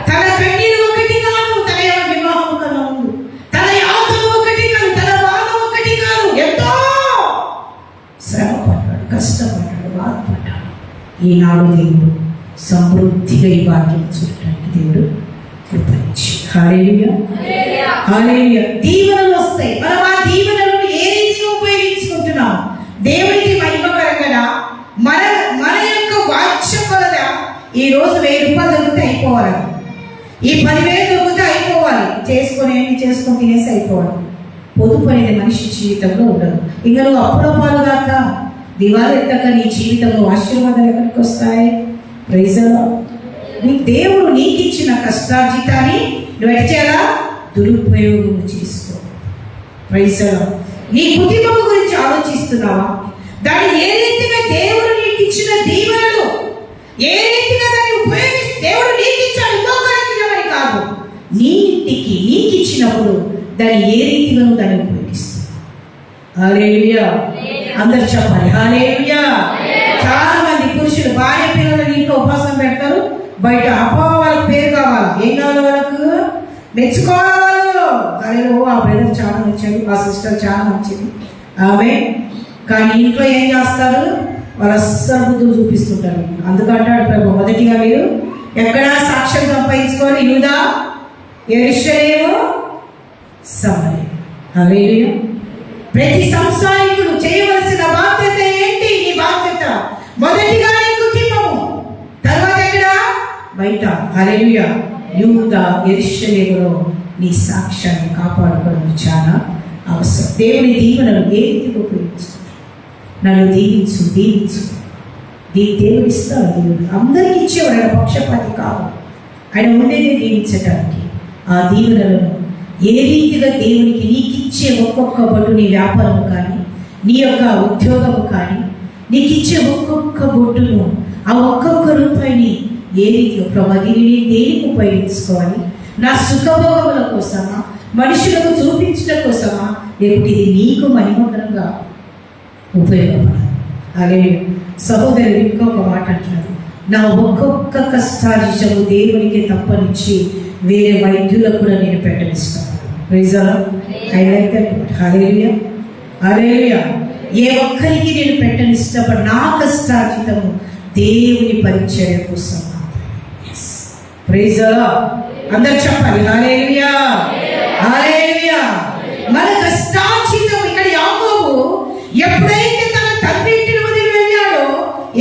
తన కన్నీరు ఒకటి కాదు, తన వివాహం కన్నా ముందు తన యాతన ఒకటి కాదు, తన బాధ ఒకటి కాదు, ఎంతో శ్రమ పడ్డాడు, కష్టపడ్డాడు, బాధపడ్డాడు. ఈనాడు దేవుడు సమృద్ధిగా ఈ వాక్యం చూడటానికి దేవుడు కృపనిచ్చి హల్లెలూయా, హల్లెలూయా. దీవెనలు వస్తాయి. మనం ఆ దీవెనలను ఏ రీతిగా ఉపయోగించుకుంటున్నాం? దేవుడికి మహిమకరంగా మన యొక్క వాక్యం వలన ఈ రోజు 1000 రూపాయలు దొరికితే అయిపోవాలి, ఈ 10,000 దొరికితే అయిపోవాలి, చేసుకొని తినేసి అయిపోవాలి. పొదుపు అనేది మనిషి జీవితంలో ఉండదు. ఇంకా నువ్వు అప్పుడపాలు కాక దివాళి ఎత్తక నీ జీవితంలో ఆశీర్వాదాలు ఎక్కడికి వస్తాయి? Praise the Lord. నీ దేవుడు నీకు ఇచ్చిన కష్టార్జితాన్ని నువ్వు ఎట్లా దురుపయోగం చేసుకో. Praise the Lord. నీ కుటుంబం గురించి ఆలోచిస్తున్నావా? దాన్ని ఏ రీతిగా దేవుడు నీకు ఇచ్చిన దీవెనలు ఏ రీతిగా దాన్ని ఉపయోగిస్తే దేవుడు నీకు ఇచ్చాడు, ఇంకొకరికి ఇవ్వమని కాదు, నీ ఇంటికి నీకు ఇచ్చినప్పుడు దాన్ని ఏ రీతిగా దాన్ని ఉపయోగిస్తావు? హల్లెలూయా. అందరు చెప్పాలి హల్లెలూయా. చాలా మంది పురుషులు భార్య పిల్లలను ఇంట్లో ఉపవాసం పెడతారు, బయట వాళ్ళకి పేరు కావాలి. ఏం కావాలి? వాళ్ళకు మెచ్చుకోవాలి. అరే ఆ బ్రదర్ చాలా మంచిది, ఆ సిస్టర్ చాలా మంచిది ఆమె. కానీ ఇంట్లో ఏం చేస్తారు? వాళ్ళు అస్సలు బుద్ధులు చూపిస్తుంటారు. అందుకంటాడు ప్రభు, మొదటిగా మీరు ఎక్కడా సాక్ష్యం సంపాదించుకొని యూదా, యెరూషలేము, సమరయ. హల్లెలూయా. ప్రతి సంసారికుడు చేయవలసిన బాధ్యత ఏంటి? నీ బాధ్యత మొదటిగా నీ కుటుంబము, తర్వాత ఎక్కడ? బయట. హల్లెలూయా. యూదా, యెరూషలేములో నీ సాక్ష్యాన్ని కాపాడుకోవడం చాలా అవసరం. దేవుని దీవెనలు ఏ రీతిగా ఉపయోగించు? నన్ను దీవించు, దీవించు. దేవుడు ఇస్తాడు. దేవుడు అందరికీ ఇచ్చేవాడు, ఆయన పక్షపాతి కాదు. ఆయన ఉండేది దీవించటానికి. ఆ దీవెనలను ఏ రీతిగా దేవునికి నీకు ఇచ్చే ఒక్కొక్క బొట్టు, నీ వ్యాపారం కానీ, నీ యొక్క ఉద్యోగము కానీ, నీకు ఇచ్చే ఒక్కొక్క బొట్టును, ఆ ఒక్కొక్క రూపాయిని ఏ రీతిలో ప్రభా దీనిని దేనికి ఉపయోగించుకోవాలి? నా సుఖభోగముల కోసమా, మనుషులకు చూపించడం కోసమా, లేకపోతే ఇది నీకు మహిమకరంగా ఉపయోగపడాలి? అలాగే సహోదరుడు ఇంకొక మాట అంటున్నారు, నా ఒక్కొక్క కష్టార్జితము దేవునికి తప్పనిచ్చి వేరే వైద్యులకు కూడా నేను పెట్టనిస్తాను. Praise the Lord. I like that. Hallelujah, hallelujah. ఏ ఒక్కరికి నేను పెట్టనిష్టపడి నా కష్టార్జితము దేవుని పరిచర్య కోసం. Praise the Lord. అందరూ చెప్పాలి హల్లెలూయా, హల్లెలూయా. మన కష్టార్జితం ఇక్కడ యాకోబు ఎప్పుడైతే తన తండ్రి ఇంటిని వదిలి వెళ్ళాడో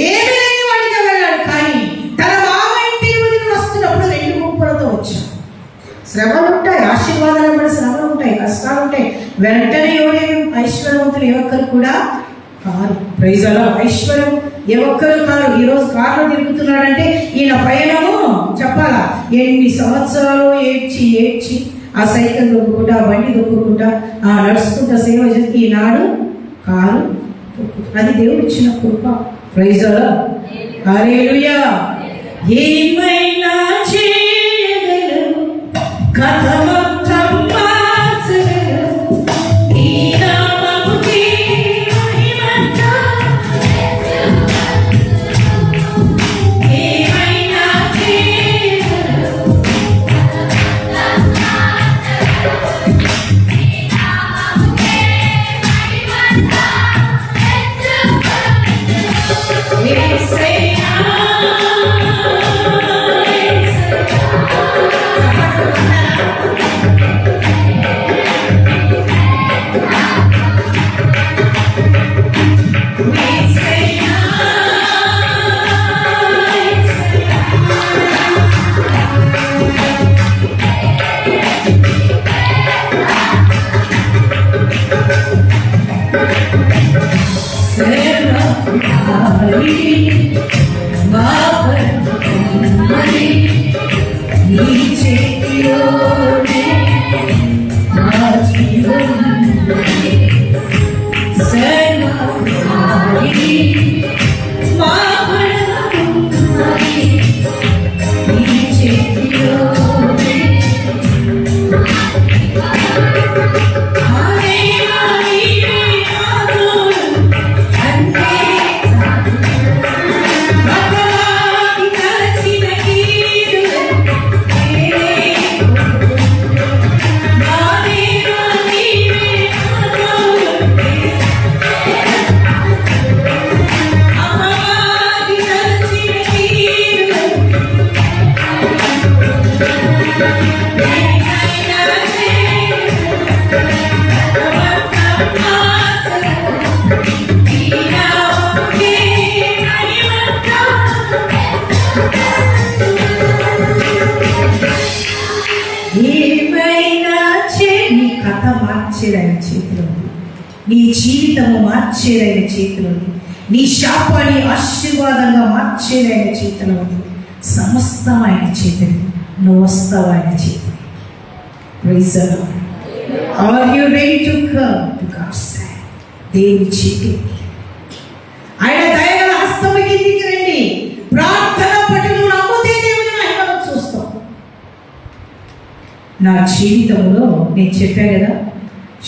ఏమి లేని వాడిగా వెళ్ళాడు, కానీ తన మామ ఇంటిని వదిలి వస్తున్నప్పుడు 2 గుంపులతో వచ్చాడు. శ్రమలు ఉంటాయి, ఆశీర్వాదాలు కూడా శ్రమలు ఉంటాయి, కష్టాలు ఉంటాయి. వెంటనే ఎవరేమి ఐశ్వర్యవంతులు ఏ ఒక్కరు కూడా కారు. Praise the lord. ఐశ్వర్యం ఏ ఒక్కరు కారు. ఈరోజు కారులో తిరుగుతున్నాడంటే ఈయన పయనము చెప్పాలా, ఎన్ని సంవత్సరాలు ఏడ్చి ఆ సైకిల్ దొక్కుకుంటా, బండి దొక్కుకుంటా, నడుచుకుంటా సేవ చేసి ఈనాడు కారు. అది దేవుడు ఇచ్చిన కృప. Praise the Lord. హల్లెలూయా. ఏమైనా చేయగలవు, కథమంతం మార్చగలవు, నీ నామముకే మహిమంత. ఏమైనా చేయగలవు, నీ నామముకే మహిమంత. యేసయ్యా మార్చేదైన చేతిలో ఉంది, నీ జీవితము మార్చేదైన చేతిలో ఉంది, నీ శాపాన్ని ఆశీర్వాదంగా మార్చేదైన చేతిలో ఉంది. సమస్తం ఆయన చేతిని, నువ్వు వస్తావు ఆయన చేతిని. Praise the Lord. Are you ready to come to God's side? దేవుని చేతికి, ఆయన దయగల హస్తము కిందికి రండి. ప్రార్థన పట్టును నమ్మితే దేవుని మహిమను చూస్తాం. నా జీవితంలో నేను చెప్పాను కదా,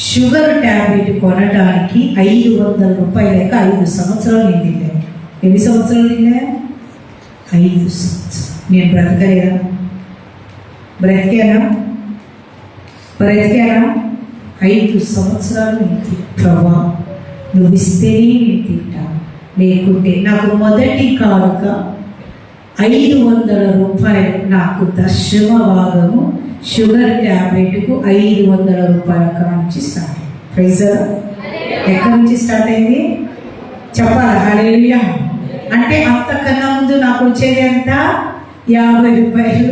షుగర్ ట్యాబ్లెట్ కొనడానికి 500 రూపాయలు లేక 5 సంవత్సరాలు నేను తిన్నాను. ఎన్ని సంవత్సరాలు తిన్నా? 5 సంవత్సరాలు. నేను బ్రతకలేదా? బ్రతికానా? 5 సంవత్సరాలు నేను ప్రభా నువ్వు ఇస్తేనే నేను తింటా, లేకుంటే నాకు మొదటి కానుక 500 రూపాయలు, నాకు దశమ భాగము షుగర్ ట్యాబ్లెట్కు 500 రూపాయల నుంచి స్టార్ట్ అయింది. Praise the Lord. ఎక్కడి నుంచి స్టార్ట్ అయింది చెప్పాలి? హల్లెలూయా. అంటే అంతకన్నా ముందు నాకు వచ్చేది ఎంత? 50 రూపాయలు,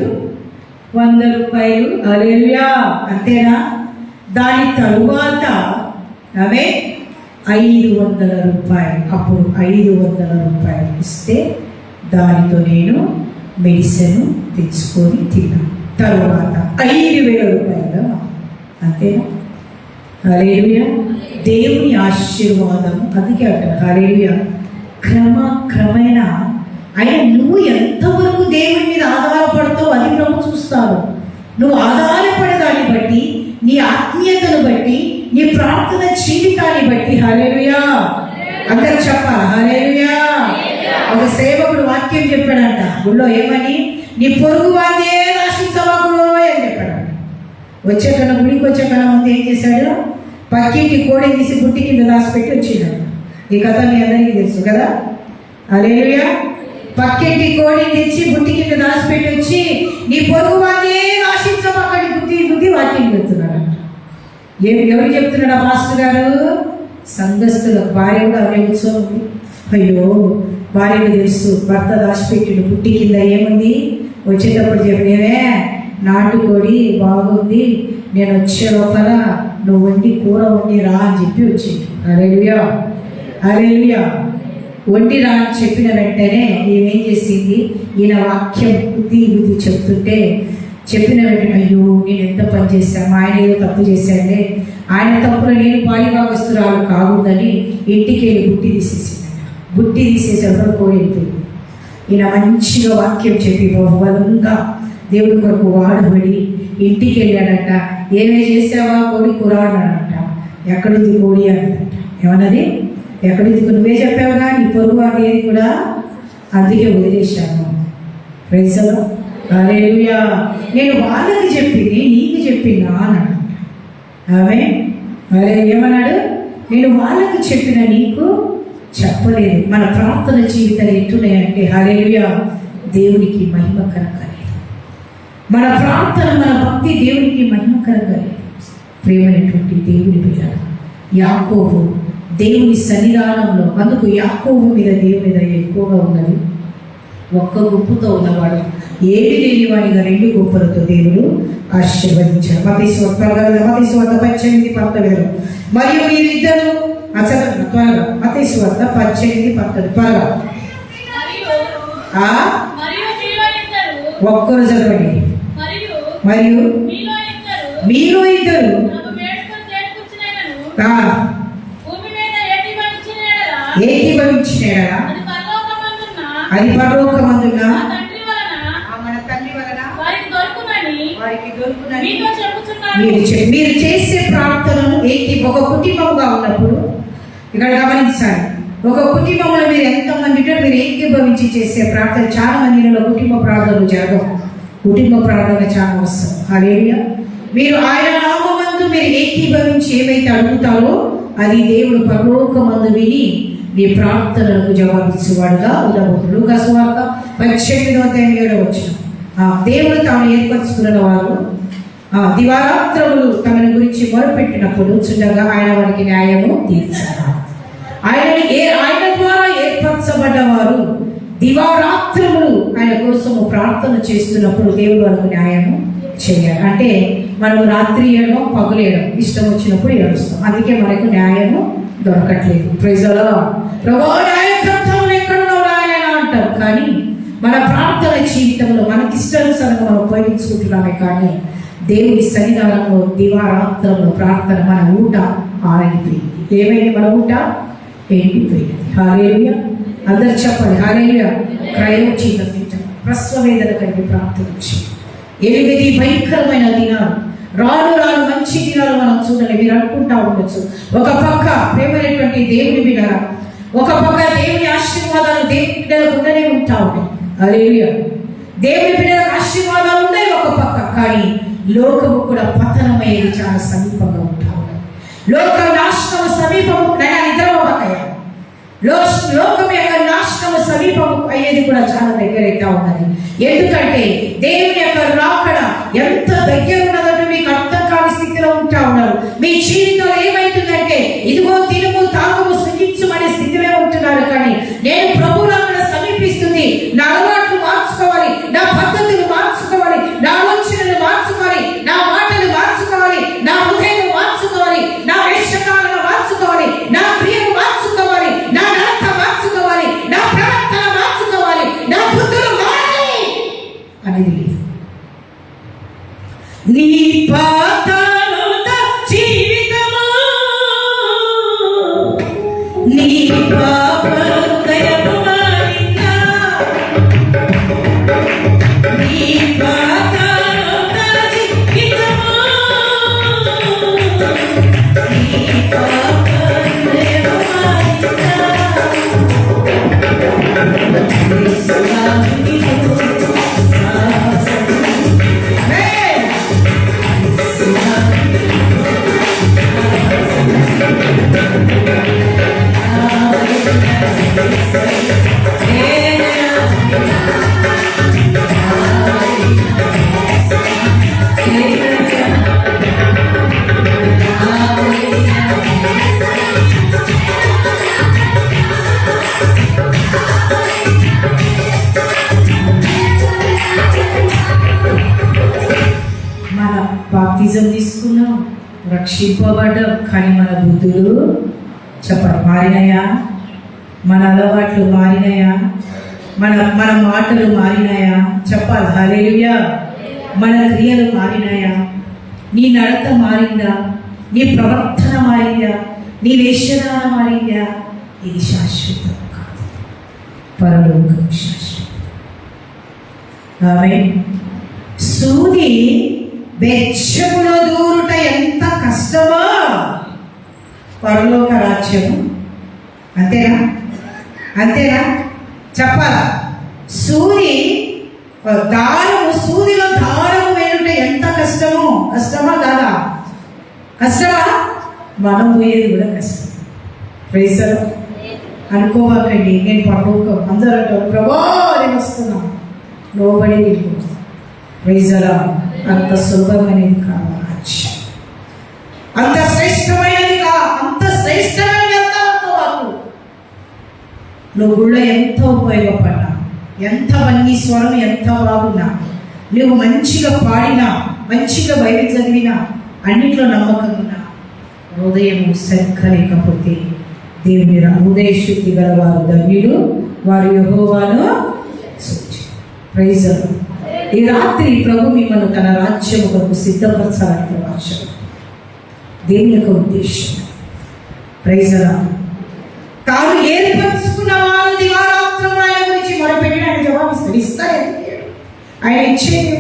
100 రూపాయలు. హల్లెలూయా. అంతేనా? దాని తరువాత అవే 500 రూపాయలు. అప్పుడు 500 రూపాయలు ఇస్తే దానితో నేను మెడిసిన్ తెచ్చుకొని తిన్నాను. తరువాత 5,000 రూపాయలు. అంతేనా? హల్లెలూయా. దేవుని ఆశీర్వాదం అందుకే అంటారు హల్లెలూయా. క్రమేణా ఆయన నువ్వు ఎంతవరకు దేవుని మీద ఆధారపడతావు అది ప్రభు చూస్తావు. నువ్వు ఆధారపడే దాన్ని బట్టి, నీ ఆత్మీయతను బట్టి, నీ ప్రార్థన జీవితాన్ని బట్టి. హల్లెలూయా. అందరూ చెప్పాలి హల్లెలూయా. ఒక సేవకుడు వాక్యం చెప్పాడంట గుళ్ళో, ఏమని? నీ పొరుగు వాదే నాశించవకు అని చెప్పాడంట. గుడికి వచ్చే కన్నా ముందు ఏం చేశాడు? పక్కింటి కోడి తీసి బుట్టి కింద దాచిపెట్టి వచ్చినాడు. ఈ కథ మీ అందరికీ తెలుసు కదా. హల్లెలూయా. పక్కింటి కోడిని తెచ్చి బుట్టి కింద దాచిపెట్టి వచ్చి నీ పొరుగు వాదే నాశించవక్కడి బుద్ధి వాక్యం చెప్తున్నాడు. ఎవరు చెప్తున్నాడు ఆ మాస్టర్ గారు? సంఘస్థులకు. భార్య కూడా అవే కూర్చోండి. అయ్యో భార్యకు తెలుసు భర్త దాచిపెట్టిడు బుట్టి కింద ఏముంది. వచ్చేటప్పుడు చెప్పినవే నాటుకోడి బాగుంది, నేను వచ్చే లోపల నువ్వు వండి కూర వండి రా అని చెప్పి వచ్చింది. హల్లెలూయా. హల్లెలూయా. వండి రా అని చెప్పిన వెంటనే ఏమేం చేసింది? ఈయన వాక్యం బుద్ధి చెప్తుంటే చెప్పిన వెంటనే అయ్యో నేను ఎంత పని చేశాను, ఆయన ఏదో తప్పు చేశాడే, ఆయన తప్పులో నేను పాలిభాగస్తురాలు కాకూడదని ఇంటికి వెళ్ళి బుట్టి తీసేసిందట. బుట్టి తీసేసేటప్పుడు కోడి వెళ్ళిపోయింది. ఈయన మంచిగా వాక్యం చెప్పి బహుబలంగా దేవుడి కొరకు వాడబడి ఇంటికి వెళ్ళాడట. ఏమే చేసావా? కోడి కూర అన్నాడంట. ఎక్కడుంది కోడి అన్నదట. ఏమన్నది? ఎక్కడుంది? నువ్వే చెప్పావుగా నీ పొరుగు అనేది కూడా, అందుకే వదిలేశాను. Praise the Lord. హల్లెలూయా. నేను వాళ్ళకి చెప్పింది నీకు చెప్పినా అన్నాడు. ఆమె ఏమన్నాడు? నేను వాళ్ళకి చెప్పిన నీకు చెప్పలేదు. మన ప్రార్థన జీవితాలు ఎట్టున్నాయంటే హల్లెలూయా దేవునికి మహిమకరంగా లేదు. మన ప్రార్థన, మన భక్తి దేవునికి మహిమకరంగా లేదు. ప్రేమైనటువంటి దేవుని బిడ్డలు, యాకోబు దేవుని సన్నిధానంలో, అందుకు యాకోబు మీద దేవుని దయ ఎక్కువగా ఉన్నది. ఒక్క గుంపుతో ఉన్నవాడు, ఏమి లేని వాడిగా 2 గుంపులతో దేవుడు ఆశీర్వదించాడు. మత్తయి సువార్త 18:19. మరియు మీరిద్దరు త్వరగా మత్తయి సువార్త 18:19 త్వరగా ఒక్కరు చదవండి. మరియు మీలో ఇద్దరు ఏకీభవించినాడా అది పరలోకమందున్న మన తండ్రి వలన వారికి దొరుకునని మీరు చేసే ప్రార్థనను ఒక కుటుంబముగా ఉన్నప్పుడు ఇక్కడ గమనించాలి. ఒక కుటుంబంలో మీరు ఎంతమంది ఉంటారో మీరు ఏకీభవించి చేసే ప్రార్థన. చాలా మందిలో కుటుంబ ప్రార్థనలు జరగవు. కుటుంబ ప్రార్థన చాలా అవసరం. హల్లెలూయా. మీరు ఆయన నామమందు మీరు ఏకీభవించి ఏమైతే అడుగుతారో అది దేవుడు పరలోకమందు విని నీ ప్రార్థనలకు జవాబిచ్చేవాడుగా ఉండబోతుడు. లూకాసు వార్త 18:7 దేవుడు తాను ఏర్పరచుకున్న వారు దివారాత్రములు తమని గురించి మొరపెట్టినప్పుడు చుండగా ఆయన వారికి న్యాయము తీర్చారు. ఆయన ద్వారా ఏర్పరచబడ్డవారు దివారాత్రములు ఆయన కోసము ప్రార్థన చేస్తున్నప్పుడు దేవుడు వాళ్ళకు న్యాయము చేయాలి. అంటే మనం రాత్రి ఏడో పగులేయడం ఇష్టం వచ్చినప్పుడు ఏడుస్తాం. అందుకే మనకు న్యాయము దొరకట్లేదు. Praise the Lord. ప్రభువా న్యాయకర్తను ఎక్కడున్నావు నాయనా అంటాం. కానీ మన ప్రార్థన జీవితంలో మనకిష్టానుసారంగా మనం ఉపయోగించుకుంటున్నామే. కానీ దేవుని సన్నిధానంలో దివారాత్రంలో ప్రార్థన మన ఊట ఆరైపోయింది. ఏమైంది? మన ఊట ఎండిపోయింది. హల్లెలూయా. అందరు చెప్పండి హల్లెలూయా. క్రయోచిత పీఠం ప్రసవేదన కలిగి ప్రార్థన చేయండి. 8 భయంకరమైన దినాలు రాను మంచి దినాలు మనం చూడాలి. మీరు అనుకుంటా ఉండొచ్చు, ఒక పక్క ప్రేమైనటువంటి దేవుని బిడ్డల, ఒక పక్క దేవుని ఆశీర్వాదాలు దేవుని బిడ్డలకు ఉండనే ఉంటా ఉంటాయి. హల్లెలూయా. దేవుని బిడ్డలకు ఆశీర్వాదాలు ఉన్నాయి ఒక పక్క. కానీ లోకము కూడా పతనమయ్యేది చాలా సమీపంగా ఉంటా ఉన్నాయి. లోక నాశనము సమీపము నిద్రపోతాయి. లోకం యొక్క నాశనము సమీపం అయ్యేది కూడా చాలా దగ్గరైతే ఉన్నది. ఎందుకంటే దేవుని యొక్క రాకడ ఎంత దగ్గర ఉన్నదంటే మీకు అర్థం కాని స్థితిలో ఉంటా ఉన్నారు. మీ జీవితంలో ఏమైతుందంటే ఇదిగో తినుము తాగుము సుఖించుమనే స్థితిలో ఉంటున్నారు. కానీ నేను ప్రభు రాకడ సమీపిస్తుంది, నా అలవాట్లు మార్చుకోవాలి, నా పద్ధతులు మార్చుకోవాలి, నా ఆలోచనలు మార్చుకోవాలి, నా మాటలు మార్చుకోవాలి, నా హృదయం మార్చుకోవాలి, నా వేషకాలను మార్చుకోవాలి, నా క్రియను మార్చుకోవాలి, నా నడత మార్చుకోవాలి, నా ప్రవర్తన మార్చుకోవాలి, నా బుద్ధులు మారాలి అనేది లేదు. నీ రక్షింపబడ్డం, కానీ మన బుద్ధులు చెప్పండి మారినాయా? మన అలవాట్లు మారినాయా? మన మన మాటలు మారినాయా? చెప్పాలి హల్లెలూయా. మన క్రియలు మారినాయా? నీ నడత మారిందా? నీ ప్రవర్తన మారిందా? నీ వేషధారణ మారిందా? ఇది శాశ్వతం కాదు, పరలోకం శాశ్వతం. ఆమేన్. సూది బెచ్చములో దూరుట ఎంత కష్టమో పరలోక రాజ్యము అంతేనా? అంతేనా? చెప్పాలా? సూదిలో దారము వేయుట ఎంత కష్టమో. కష్టమా కాదా? కష్టమా? మనం పోయేది కూడా కష్టం. Praise the lord. అనుకోవాలండి నేను పరలోకం అందరూ అంటారు ప్రభా నేను వస్తున్నాను, nobody will. Praise the Lord. అంత సులభమైనది కాదు రాజ్యం, అంత శ్రేష్టమైనది అంత శ్రేష్టమైనది అంతవరకు నువ్వు గుళ్ళ ఎంత ఉపయోగపడ్డా, ఎంత మంచి స్వరం ఎంత బాగున్నా, నువ్వు మంచిగా పాడినా, మంచిగా బైబిల్ చదివినా, అన్నింటిలో నమ్మకం ఉన్నా, హృదయం సరిగ్గా లేకపోతే దేవుని హృదయ శుద్ధి గల వారు ధన్యులు, వారు యెహోవాను స్తుతించుదురు. Praise the lord. ఈ రాత్రి ప్రభు మిమ్మల్ని తన రాజ్యము కొరకు సిద్ధపరచాలని వాక్యం దేవుని యొక్క ఉద్దేశం. Praise the Lord. తాను ఏర్పరచుకున్న వారు దివారాత్రం ఆయన గురించి మొరపెట్టి ఆయన జవాబిస్తాడు. ఇస్తాడు, ఆయన ఇచ్చేది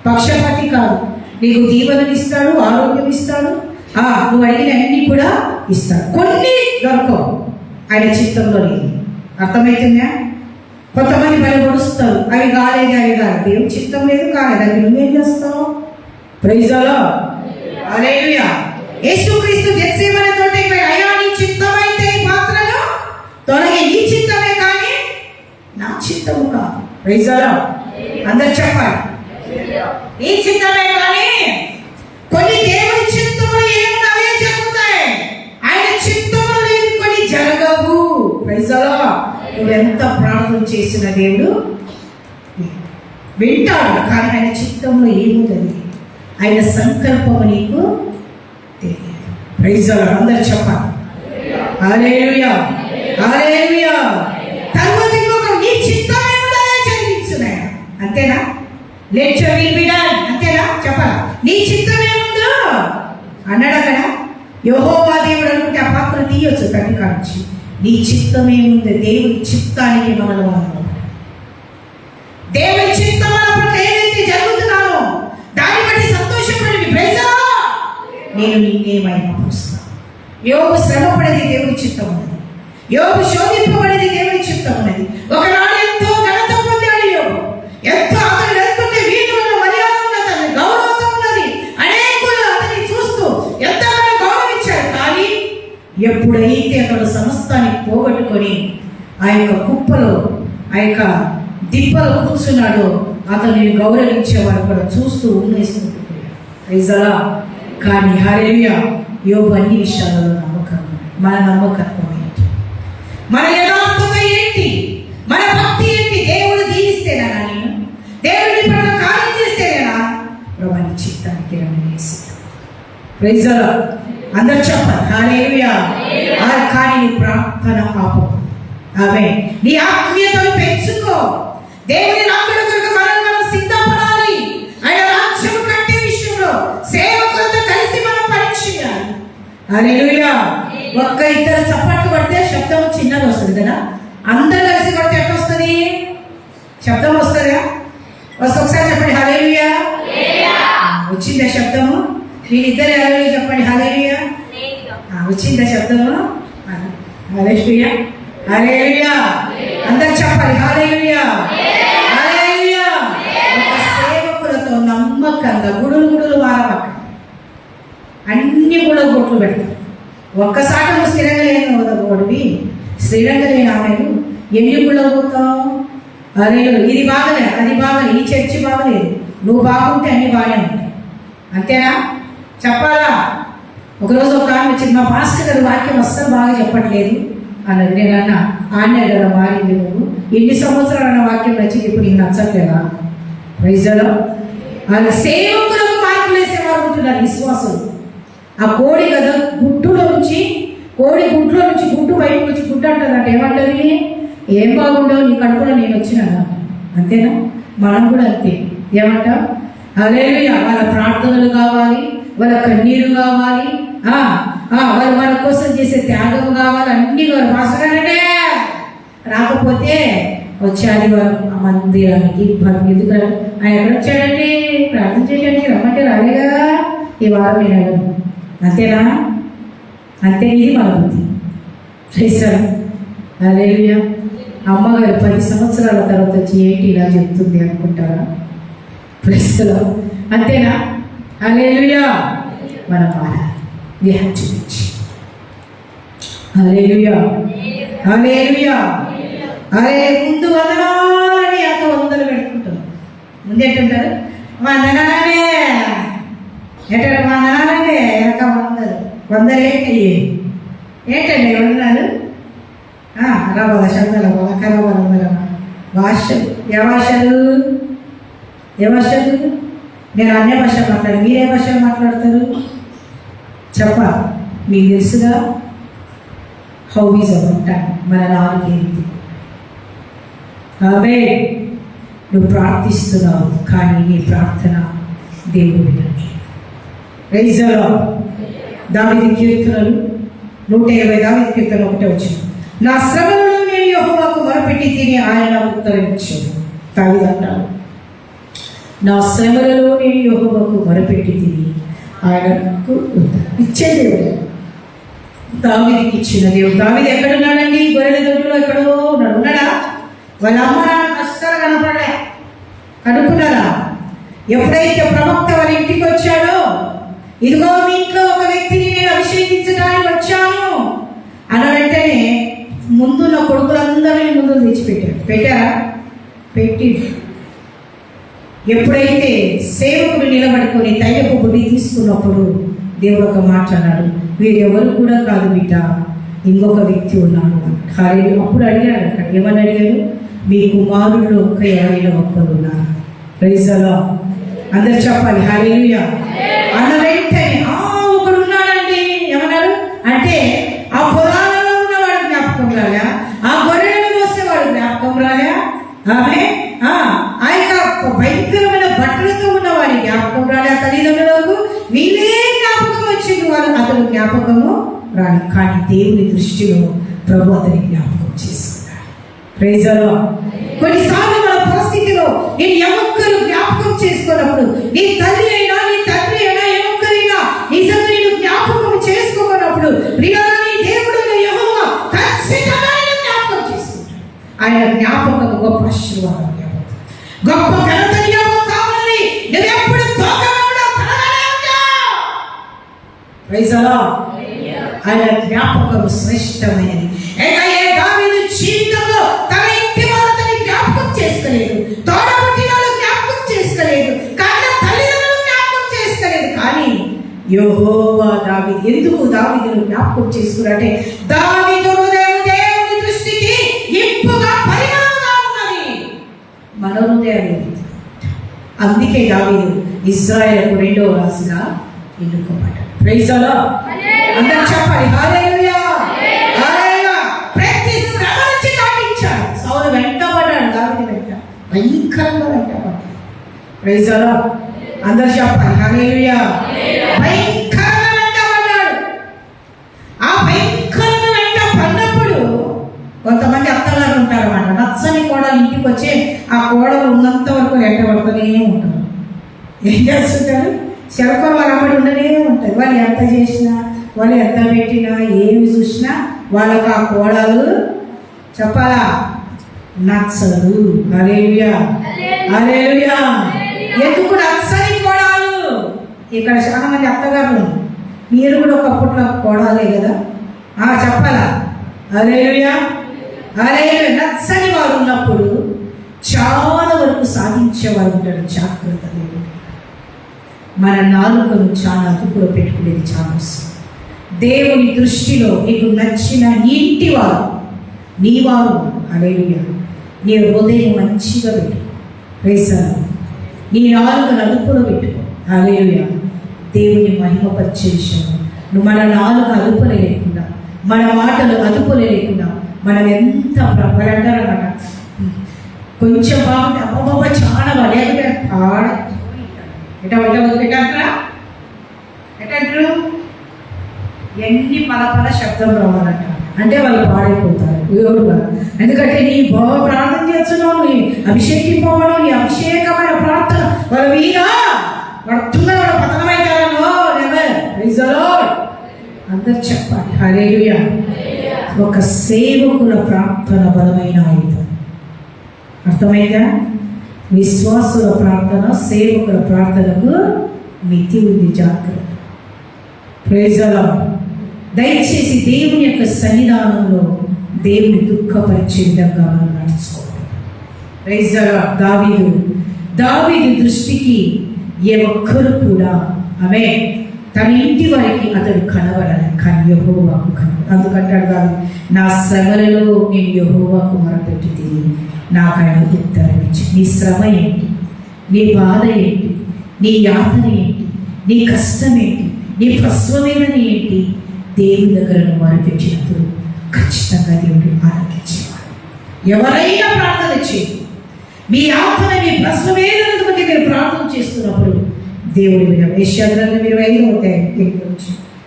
పక్షపాతి కాదు. నీకు దీవెనలు ఇస్తాడు, ఆరోగ్యం ఇస్తాడు, నువ్వు అడిగిన అన్ని కూడా ఇస్తాడు. కొన్ని దొరకవు, ఆయన చిత్తంలో లేదు. అర్థమవుతుందా? కొంతమంది బలి పొడుస్తారు, అవి కాలేదు. దేవుని చిత్తం లేదు, కాలేదు, అవి నువ్వేం చేస్తావు? Praise the Lord. హల్లెలూయా. యేసుక్రీస్తు గెత్సేమనే తోటకి పోయి అయ్యా నీ చిత్తమైతే ఈ పాత్రను తొలగి, నీ చిత్తమే కానీ నా చిత్తము కాదు. Praise the Lord. అందరు చెప్పాలి, నీ చిత్తమే కానీ. కొన్ని దేవుని చిత్తములు ఏమున్నవే జరుగుతాయి, ఆయన చిత్తములు లేని కొన్ని జరగవు. Praise the Lord. నువ్వు ఎంత ప్రార్థన చేసిన దేవుడు వింటాడు, కానీ ఆయన చిత్తంలో ఏముందని, ఆయన సంకల్పము నీకు తెలియదు. Praise the Lord. అందరు చెప్పాలి హల్లెలూయా, హల్లెలూయా. తరువాత నీ చిత్తం ఏముందో జరిగించునే, అంతేనా? Let your will be done, అంతేనా? చెప్పాలి, నీ చిత్తం ఏముందో అన్నాడు అక్కడ. యెహోవా దేవుడు అనుకుంటే ఆ పాత్ర తీయొచ్చు కట్టి కావచ్చు. నీ చిత్తం ఏముంది? దేవుని చిత్తానికి మనలో అన్నాం. దేవుని చిత్తం అన్నప్పుడు ఏదైతే జరుగుతున్నానో దాన్ని బట్టి సంతోషపడి ప్రైజ్ ది లార్డ్, నేను నిన్నేమైనా చూస్తాను. యోబు శ్రమపడేది దేవుని చిత్తం ఉన్నది, యోబు శోధింపబడేది దేవుని చిత్తం ఉన్నది. ఒకనాడు ఎంతో ఘనత పొందాడు యోబు, ఎంతో అతను వెళ్తుంటే వీధులలో మర్యాద ఉన్నది, అతని గౌరవం ఉన్నది, అనేకులు అతన్ని చూస్తూ ఎంతగానో గౌరవించారు. కానీ ఎప్పుడైతే అతడు సమస్తాన్ని పోగొట్టుకొని ఆ యొక్క కుప్పలో, ఆ యొక్క దిబ్బలో కూర్చున్నాడో, అతన్ని గౌరవించేవాడు కూడా చూస్తూ ఉన్నేసుకుంటున్నాడు. Praise the lord. కానీ హల్లెలూయా, యోబు అన్ని విషయాలలో నమ్మకం. మన నమ్మకత్వం ఏంటి? మన యథార్థత ఏంటి? మన భక్తి ఏంటి? దేవుడు దీవిస్తేనా నేను, దేవుడి పట్ల కార్యం చేస్తేనేనా ప్రభు నీ చిత్తానికి వేస్తాను. Praise the Lord. అందరు చెప్పాలి హల్లెలూయా. కానీ నీ ప్రార్థన ఆపు. ఆమేన్. నీ ఆత్మీయతను పెంచుకో. దేవుని రాకడ కొరకు మనం సిద్ధపడాలి. ఆయన రాజ్యం కట్టే విషయంలో సేవకులతో కలిసి మనం పరీక్ష చేయాలి. హల్లెలూయా. ఒక్క ఇద్దరు చప్పట్లు కొడితే శబ్దం చిన్నగా వస్తుంది కదా, అందరు కలిసి కొడితే ఎట్లా వస్తుంది? శబ్దం వస్తుందా? ఒకసారి చెప్పండి హల్లెలూయా. వచ్చిందా శబ్దము? మీరిద్దరు హల్లెలూయా చెప్పండి. హల్లెలూయా. వచ్చిందా శబ్దము? హల్లెలూయా, హల్లెలూయా. అందరు చెప్పాలి హల్లెలూయా, హల్లెలూయా. ఒక సేవకులతో నమ్మకంగా గుడులు వారవక అన్ని కూడా బొట్లు పెడతారు. ఒక్కసారి నువ్వు స్థిరంగా లేని ఓడివి, స్థిరంగా లేని ఆమెను ఎన్ని గుళ్ళ పోతావు? అరే ఇది బాగలేదు, అది బాగలేదు, ఈ చర్చి బాగలేదు, నువ్వు బాగుంటే అన్ని బాగానే ఉంటాయి. అంతేనా? చెప్పాలా? ఒకరోజు ఒక ఆమె వచ్చింది, మా పాస్టర్ గారు వాక్యం అస్సలు బాగా చెప్పట్లేదు అన్నది. నేనన్నా ఆన్నే కదా మారింది, నువ్వు ఎన్ని సంవత్సరాలు అన్న వాక్యం నచ్చింది, ఇప్పుడు నీకు నచ్చట్లేదా? Praise the lord. వాళ్ళ సేవకులకు మార్పులు వేసేవారు ఉంటున్నారు, విశ్వాసులు. ఆ కోడి కదా గుడ్డులో నుంచి, కోడి గుడ్లో నుంచి గుడ్డు బయటకు వచ్చి గుడ్డు అంటుందంట. ఏమంటుంది? ఏం బాగుండవు, నీ కడుపులో నేను వచ్చినాను. అంతేనా? మనం కూడా అంతే. ఏమంటాం? హల్లెలూయా. వాళ్ళ ప్రార్థనలు కావాలి, వాళ్ళ కన్నీరు కావాలి, వాళ్ళు మన కోసం చేసే త్యాగం కావాలి, అన్ని భాషగానే. రాకపోతే వచ్చే ఆదివారం మందిరానికి ఎందుకు ఆయన ఎక్కడ వచ్చాడండి, ప్రార్థన చేయడానికి రమ్మంటే రాలేగా, ఈ వారం నేను అడగను. అంతేనా? అంతే. ఇది మన బుద్ధి. చేశారు. హల్లెలూయా. అమ్మగారు 10 సంవత్సరాల తర్వాత వచ్చి ఏంటి ఇలా చెప్తుంది అనుకుంటారా? ప్రెస్లో అంతేనా? హల్లెలూయా. మన మారాలి. We have to reach. Hallelujah. Hallelujah. అరే ముందు వందనాలని అంత వందలు పెట్టుకుంటారు. ముందేంటారు? వందనాలనే ఏంటారు? వందనాలనే ఎంత వందలు ఏంటండి వందనాలు? రవాల శబ్దాల కరవల భాషలు. ఏ భాషలు? నేను అన్య భాష మాట్లాడు, మీరే భాషలు మాట్లాడతారు? చెప్పాలి. మీకు తెలుసుగా హౌ ఈజ్ అవర్ టైం. మన నాలుగేంటి? అవే నువ్వు ప్రార్థిస్తున్నావు, కానీ నీ ప్రార్థన దేవుడు వినట్లేదు. Praise the lord. దావీదు కీర్తనలు 120 దావీదు కీర్తన 1 వచ్చింది. నా శ్రమలలో నేను యెహోవాకు మొరపెట్టి తిని ఆయన నాకు ఉత్తరమిచ్చాడు. దావీదు అంటాడు, నా శ్రమలలో నేను యెహోవాకు మొరపెట్టి తిని ఆయన నాకు ఇచ్చే దేవుడు. దావీదుకి ఇచ్చిన దేవుడు. దావీదు ఎక్కడున్నాడండి? గొర్రెల దొడ్డిలో ఎక్కడో ఉన్నాడా? వాళ్ళ అమ్మ అస్సలు కనపడలే. కనుక్కున్నారా? ఎప్పుడైతే ప్రవక్త వాళ్ళ ఇంటికి వచ్చాడో, ఇదిగో మీ ఇంట్లో ఒక వ్యక్తిని నేను అభిషేకించడానికి వచ్చాను అన్న వెంటనే ముందున్న కొడుకులందరినీ ముందు పెట్టారా? పెట్టి ఎప్పుడైతే సేవకుడు నిలబడుకొని తైలపు బుద్ధి తీసుకున్నప్పుడు దేవుడు ఒక మాట అన్నాడు, వీరెవరు కూడా కాదు బిడ్డ, ఇంకొక వ్యక్తి ఉన్నాడు. అప్పుడు అడిగాడు. అక్కడ ఏమని అడిగాడు? మీ కుమారుల్లో ఒక్క 50 ఒక్కరు ఉన్నారు. Praise the Lord. అందరు చెప్పాలి హల్లెలూయా. అన్న వెంటనే ఒకడు ఉన్నాడండి. ఏమన్నారు అంటే ఆ పొలాలలో ఉన్నవాడు జ్ఞాపకం రాలే, ఆ గొర్రెలను మోసేవాడు జ్ఞాపకం రాలే, ఆమె ఆ యొక్క భయంకరమైన బట్టలతో ఉన్నవాడి జ్ఞాపకం రాలే. ఆ తల్లిదండ్రులకు వీళ్ళే జ్ఞాపకం వచ్చింది, వాళ్ళు అతను జ్ఞాపకము రాలి. కానీ దేవుని దృష్టిలో ప్రభు అతని జ్ఞాపకం చేసుకున్నాడు. Praise the Lord. కొన్నిసార్లు మన పరిస్థితిలో నేను ఎవరు జ్ఞాపకం చేసుకున్నప్పుడు, నీ తల్లి అయినా నీ తండ్రి అయినా ఎవరైనా నిజంగా నేను జ్ఞాపకం చేసుకోకున్నప్పుడు ప్రియులారా, దేవుడు యెహోవా ఖచ్చితంగా జ్ఞాపకం చేసుకుంటాడు. ఆయన జ్ఞాపకం గొప్ప ఆశీర్వాదం, గొప్ప ఘనత కావాలని నేను ఎప్పుడు ప్రైజ్ ది లార్డ్. ఆయన జ్ఞాపకం శ్రేష్టమైనది. దావీదు జీవితంలో తన ఇంటి వాళ్ళని జ్ఞాపకం చేసుకోలేదు, తోడబుట్టిన వాళ్ళు జ్ఞాపకం చేసుకోలేదు, కన్న తల్లిదండ్రులు జ్ఞాపకం చేసుకోలేదు. కానీ యెహోవా దావీదు ఎందుకు దావీదును జ్ఞాపకం చేసుకున్నాడంటే దావీదు హృదయం దేవుని దృష్టికి ఇంపుగా పరిమళంగా ఉన్నది. మన హృదయాలు. అందుకే దావీదు ఇశ్రాయేలుకు 2వ రాజుగా ఎన్నుకోబడ్డాడు. Praise the Lord. అందరూ చెప్పాలి హల్లెలూయా. హల్లెలూయా. ప్రతి శ్రమ నుంచి కాటించాడు. సౌలు వెంటబడ్డాడు, దావీదు వెంట భయంకరంగా వెంటబడ్డాడు. Praise the Lord. అందరూ చెప్పాలి హల్లెలూయా. భయంకరంగా వెంటబడ్డాడు. ఆ భయంకరంగా వెంట పడినప్పుడు కొంతమంది అత్తగారు ఉంటారు అన్నమాట. నచ్చని కోడలు ఇంటికి వచ్చి ఆ కోడలు ఉన్నంత వరకు వెంటబడుతూనే ఉంటారు. ఏం చేస్తుంటారు? శరకం వాళ్ళ అమ్మడి ఉండనే ఉంటుంది. వాళ్ళు ఎంత చేసినా, వాళ్ళు ఎంత పెట్టినా, ఏమి చూసినా వాళ్ళకు ఆ కోడలు చెప్పాలా నచ్చదు. హల్లెలూయా. హల్లెలూయా. ఎందుకు నచ్చని కోడలు? ఇక్కడ చాలా మంది అత్తగారులు, మీరు కూడా ఒకప్పట్లో కోడాలే కదా, చెప్పాలా హల్లెలూయా. హల్లెలూయా. నచ్చని వారు ఉన్నప్పుడు చాలా వరకు సాధించేవారు ఉంటారు. జాగ్రత్త. మన నాలుకను చాలా అదుపులో పెట్టుకునేది చాలా అవసరం. దేవుని దృష్టిలో నీకు నచ్చిన ఇంటి వారు నీ వారు. హల్లెలూయా. నీ హృదయం మంచిగా పెట్టుకో. Praise the Lord. నీ నాలుకను అదుపులో పెట్టుకో. హల్లెలూయా. దేవుని మహిమపరిచే విషయం మన నాలుగు అదుపులు లేకుండా, మన మాటలు అదుపులు లేకుండా మనం ఎంత ప్రబలంటారన్నమాట. కొంచెం బాగుంటే అబ్బబ్బ చాలా లేకపోతే ఆడ ఎట్లా ఎట్టంటారు, ఎన్ని పల శబ్దం రావాలంట అంటే వాళ్ళు పాడైపోతారు. ఎందుకంటే నీ ప్రార్థన చేస్తున్నావు, నీ అభిషేకింపవడం, నీ అభిషేకమైన ప్రార్థన వాళ్ళ మీద పడుతున్న వాడు పతనమైతారో అందరు చెప్పాలి. హల్లెలూయా. ఒక సేవకుల ప్రార్థన బలమైన ఆయుధం. అర్థమైందా? విశ్వాసుల ప్రార్థన సేవకుల ప్రార్థనకు మితి ఉంది, జాగ్రత్త. Praise the lord. దయచేసి దేవుని యొక్క సన్నిధానంలో దేవుని దుఃఖపరిచే విధంగా మనం నడుచుకోవాలి. Praise the lord. దావీదు దృష్టికి ఏ ఒక్కరు కూడా ఆమె తన ఇంటి వారికి అతడు కనబడాలి, కానీ యెహోవాకు కనబడాలి. అందుకంటాడు కాదు, నా శ్రమలలో నేను యెహోవాకు మొరపెట్టి తిని నాకు ఆయన ఉత్తరం ఇచ్చి. నీ శ్రమ ఏంటి, నీ బాధ ఏంటి, నీ యాతన ఏంటి, నీ కష్టం ఏంటి, నీ ప్రసవవేదన ఏంటి, దేవుని దగ్గర నువ్వు మొరపెట్టినప్పుడు ఖచ్చితంగా దేవుడు ఆలకించేవాడు. ఎవరైనా ప్రార్థన చేయండి, మీ యాతన, మీ ప్రసవవేదన బట్టి మీరు ప్రార్థన చేస్తున్నప్పుడు దేవుడి మీద. యెషయా గ్రంథం 25వ అధ్యాయం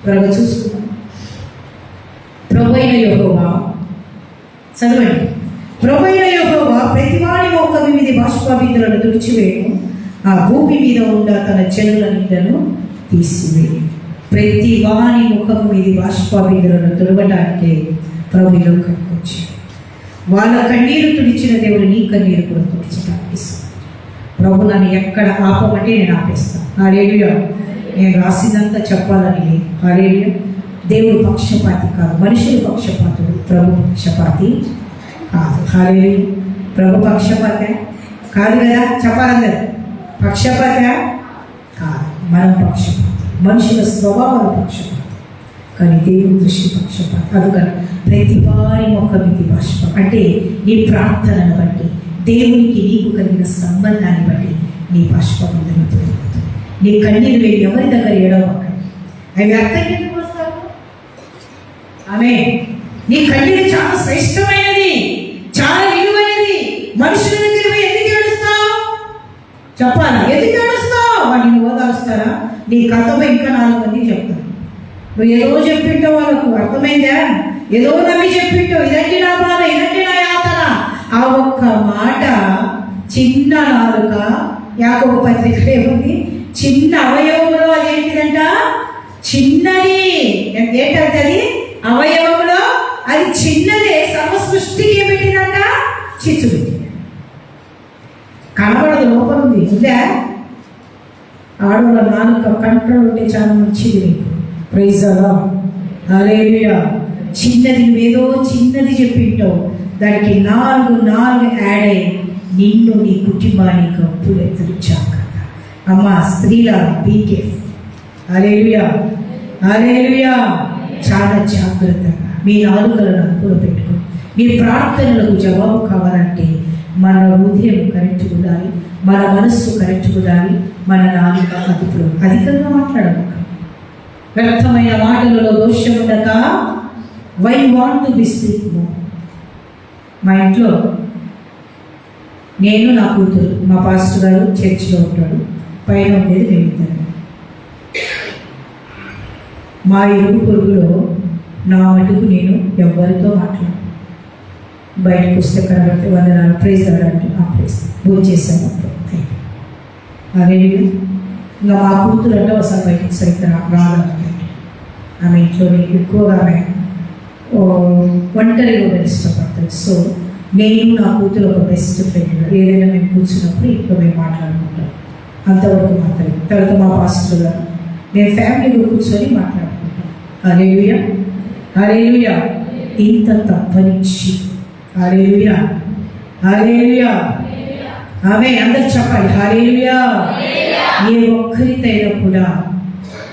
త్వరగా చూసుకున్నాం. ప్రభువైన యెహోవా, చదవండి. ప్రభువైన యెహోవా ప్రతివాడి ముఖం మీద బాష్పబిందులను తుడిచివేయను, ఆ భూమి మీద ఉన్న తన చెరువుల నీడను తీసివేయు. ప్రతి వాని ముఖం మీద బాష్పబిందులను తుడవడానికే ప్రభు లోకానికి వచ్చాడు. వాళ్ళ కన్నీరు తుడిచిన దేవుడు నీ కన్నీరు కూడా తుడిచడానికి ప్రభు నన్ను ఎక్కడ ఆపమంటే నేను ఆపేస్తాను. హల్లెలూయా. నేను రాసిందంతా చెప్పాలని. హల్లెలూయా. దేవుడు పక్షపాతి కాదు, మనుషులు పక్షపాతుడు, ప్రభు పక్షపాతి కాదు. హల్లెలూయా. ప్రభు పక్షపాత కాదు కదా, చెప్పాలందరూ. పక్షపాత కాదు, మనం పక్షపాతి. మనుషుల స్వభావాలు పక్షపాతం, కానీ దేవుని దృష్టి పక్షపాతం. అందుకని ప్రతి వారి మొక్క మితి బాష్పం అంటే నీ ప్రార్థనను బట్టి, దేవునికి నీకు కలిగిన సంబంధాన్ని బట్టి నీ బాష్పం జరుగుతుంది. నీ కన్నీరు వేడి ఎవరి దగ్గర ఏడవకండి, అవి అర్థం ఎందుకు వస్తారు. ఆమె నీ కన్నీరు చాలా శ్రేష్టమైనది, చాలా విలువైనది. మనుషుల దగ్గర ఎందుకు ఏడుస్తావు చెప్పాలా? ఎందుకు ఏడుస్తావు? వాడిని ఓదారుస్తారా? నీ కథపై ఇంకా 4 మంది చెప్తారు. నువ్వు ఏదో చెప్పింటావు, వాళ్ళకు అర్థమైందా? ఏదో నమ్మి చెప్పింటావు, ఇదంటే నా బాధ, ఇదంటే నా యాతన. ఆ ఒక్క మాట చిన్న నాలుక, యాకోబు పత్రిక ఏముంది, చిన్న అవయవంలో అదేంటిదంట, చిన్నది. ఏంటంటే అవయవంలో అది చిన్నదే, సర్వ సృష్టికి ఏం పెట్టిందంట, చిచ్చు పెట్టింది. కనబడదు, లోపల ఉంది. ఉందా? ఆడవాళ్ళ నాలుక కంట్రోల్ ఉంటే చాలా మంచిది నీకు. Praise the Lord. హల్లెలూయా. చిన్నది, నువ్వేదో చిన్నది చెప్పింటావు, దానికి 4 యాడ్ అయ్యి నిన్ను, నీ కుటుంబాన్ని కప్పులెత్తుచాక. అమ్మ స్త్రీల బీకే. హల్లెలూయా. హల్లెలూయా. చాలా జాగ్రత్తగా మీ నాలుకలను అదుపులో పెట్టుకోండి. మీ ప్రార్థనలకు జవాబు కావాలంటే మన హృదయం కరెక్ట్ ఉండాలి, మన మనస్సు కరెక్ట్ ఉండాలి, మన నాలుక అదుపులో. అధికంగా మాట్లాడము, వ్యర్థమైన మాటలలో దోషం ఉండక. Why want to be speak more. మా ఇంట్లో నేను, నా కూతురు, మా పాస్టర్ గారు చర్చిలో ఉంటాడు, పైన ఉండేది మేమిద్దరు. మా ఇరుగు పొరుగులో నా మటుకు నేను ఎవరితో మాట్లాడు. బయటకు వస్తే కనబడితే వందనాలు, ప్రైజ్ అంటే ఆ ప్రైజ్ భోజనం చేశాను. అదే ఇంకా మా కూతురు అంటే ఒకసారి బయటకు సరిగ్గా రాదంటే ఆమె ఇంట్లో ఎక్కువగా ఆమె ఒంటరిగా ఇష్టపడతాడు. సో నేను, నా కూతురు ఒక బెస్ట్ ఫ్రెండ్. ఏదైనా మేము కూర్చున్నప్పుడు ఇంట్లో మేము మాట్లాడుకుంటాం, అంతవరకు మాట్లాడి. తర్వాత మా పాస్టర్ గారు మేము ఫ్యామిలీగా కూర్చొని మాట్లాడుకుంటాం. హల్లెలూయా. హల్లెలూయా. ఇంత తప్పనిచ్చి. హల్లెలూయా. హల్లెలూయా. ఆమె అందరు చెప్పాలి. హల్లెలూయా. ఏ ఒక్కరితైనా కూడా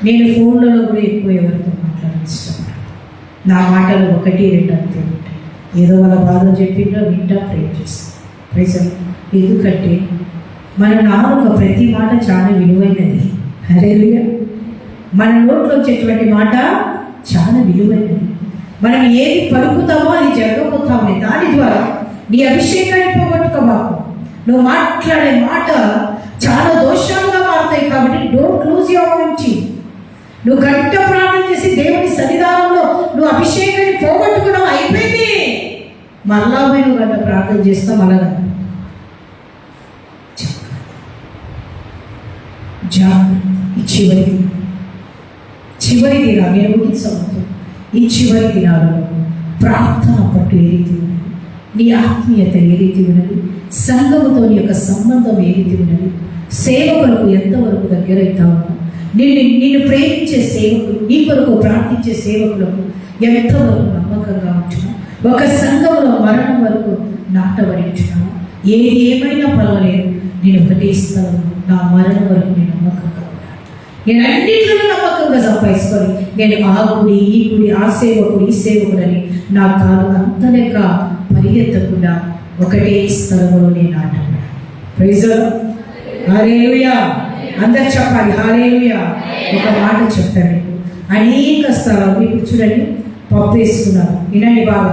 నేను ఫోన్లలో కూడా ఎక్కువ ఎవరితో మాట్లాడిస్తాను. నా మాటలు 1, 2 అంతే ఉంటాయి. ఏదో వాళ్ళ బాధలు చెప్పిందో వింటా, ప్రే చేస్తాను. ప్రైజ్. ఎందుకంటే మన నాలుక ప్రతి మాట చాలా విలువైనది. హల్లెలూయా. మన నోట్లో వచ్చేటువంటి మాట చాలా విలువైనది. మనం ఏది పలుకుతామో అది జరగబోతామని దాని ద్వారా నీ అభిషేకాన్ని పోగొట్టుకోమాకు. నువ్వు మాట్లాడే మాట చాలా దోషాలుగా మారుతాయి. కాబట్టి డోంట్ లూజ్ యువర్ మైండ్. నువ్వు గంట ప్రార్థన చేసి దేవుని సన్నిధానంలో నువ్వు అభిషేకాన్ని పోగొట్టుకున్నావు, అయిపోయింది. మరలా పోయి నువ్వు గంట ప్రార్థన చేస్తావు. అలాగా ఈ చివరి దినాలు నేను ముగించవచ్చు. ఈ చివరి దినాలలో ప్రార్థన పట్టు ఏ రీతి ఉన్నది, నీ ఆత్మీయత ఏ రీతి ఉన్నది, సంఘముతో నీ యొక్క సంబంధం ఏ రీతి ఉన్నది, సేవకులకు ఎంతవరకు దగ్గరైతావు, నిన్ను ప్రేమించే సేవకులు, నీ కొరకు ప్రార్థించే సేవకులకు ఎంతవరకు నమ్మకంగా ఉంటున్నావు, ఒక సంఘంలో మరణం వరకు నాటబడించున్నావు. ఏది ఏమైనా పర్వాలేదు, నేను ఒకటే ఇస్తాను, నా మరణం వరకు నేను నమ్మకంగా ఉన్నాను. నేను అన్నింటిలో నమ్మకంగా సంపాదించుకొని నేను ఆ గుడి ఈ గుడి ఆ సేవకుడు ఈ సేవకుడని నా కాలు అంతలేక పరిగెత్తకుండా ఒకటే స్థలంలో నేను నాటబడ్డాను. Praise the Lord. హల్లెలూయా. అందరు చెప్పాలి హల్లెలూయా. ఒక మాట చెప్తాను మీకు. అనేక స్థలాలు మీకు చూడండి, పప్పు వేసుకున్నారు, వినండి బాగా,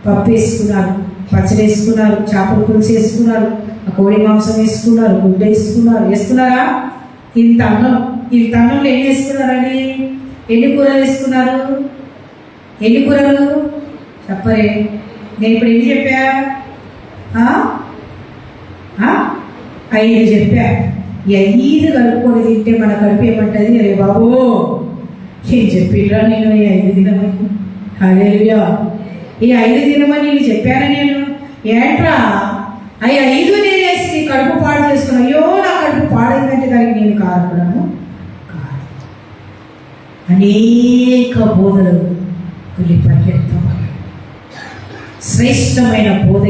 పప్పు వేసుకున్నారు, పచ్చడి వేసుకున్నారు, చేపల పులుసు వేసుకున్నారు, కోడి మాంసం వేసుకున్నారు, గుడ్డ వేసుకున్నారా? ఇంత అన్నంలో ఏం వేసుకున్నారండి? ఎన్ని కూరలు వేసుకున్నారు? ఎన్ని కూరలు చెప్పరే? నేను ఇప్పుడు ఎన్ని చెప్పా? 5 చెప్పా. ఈ 5 కలుపుకొని తింటే మన కడుపు ఏమంటుంది? అరే బాబు ఏం చెప్పిరా నేను ఈ 5 తినమని. హల్లెలూయా. ఈ 5 తినమని నేను చెప్పాను. నేను ఏంట్రా 5 నేనేసి నీ కడుపు పాడు చేసుకున్నాను. అయ్యో నా కడుపు పాడైందంటే దానికి నేను కారణము కాదు. అనేక బోధలు పరిగెత్తాలి. శ్రేష్టమైన బోధ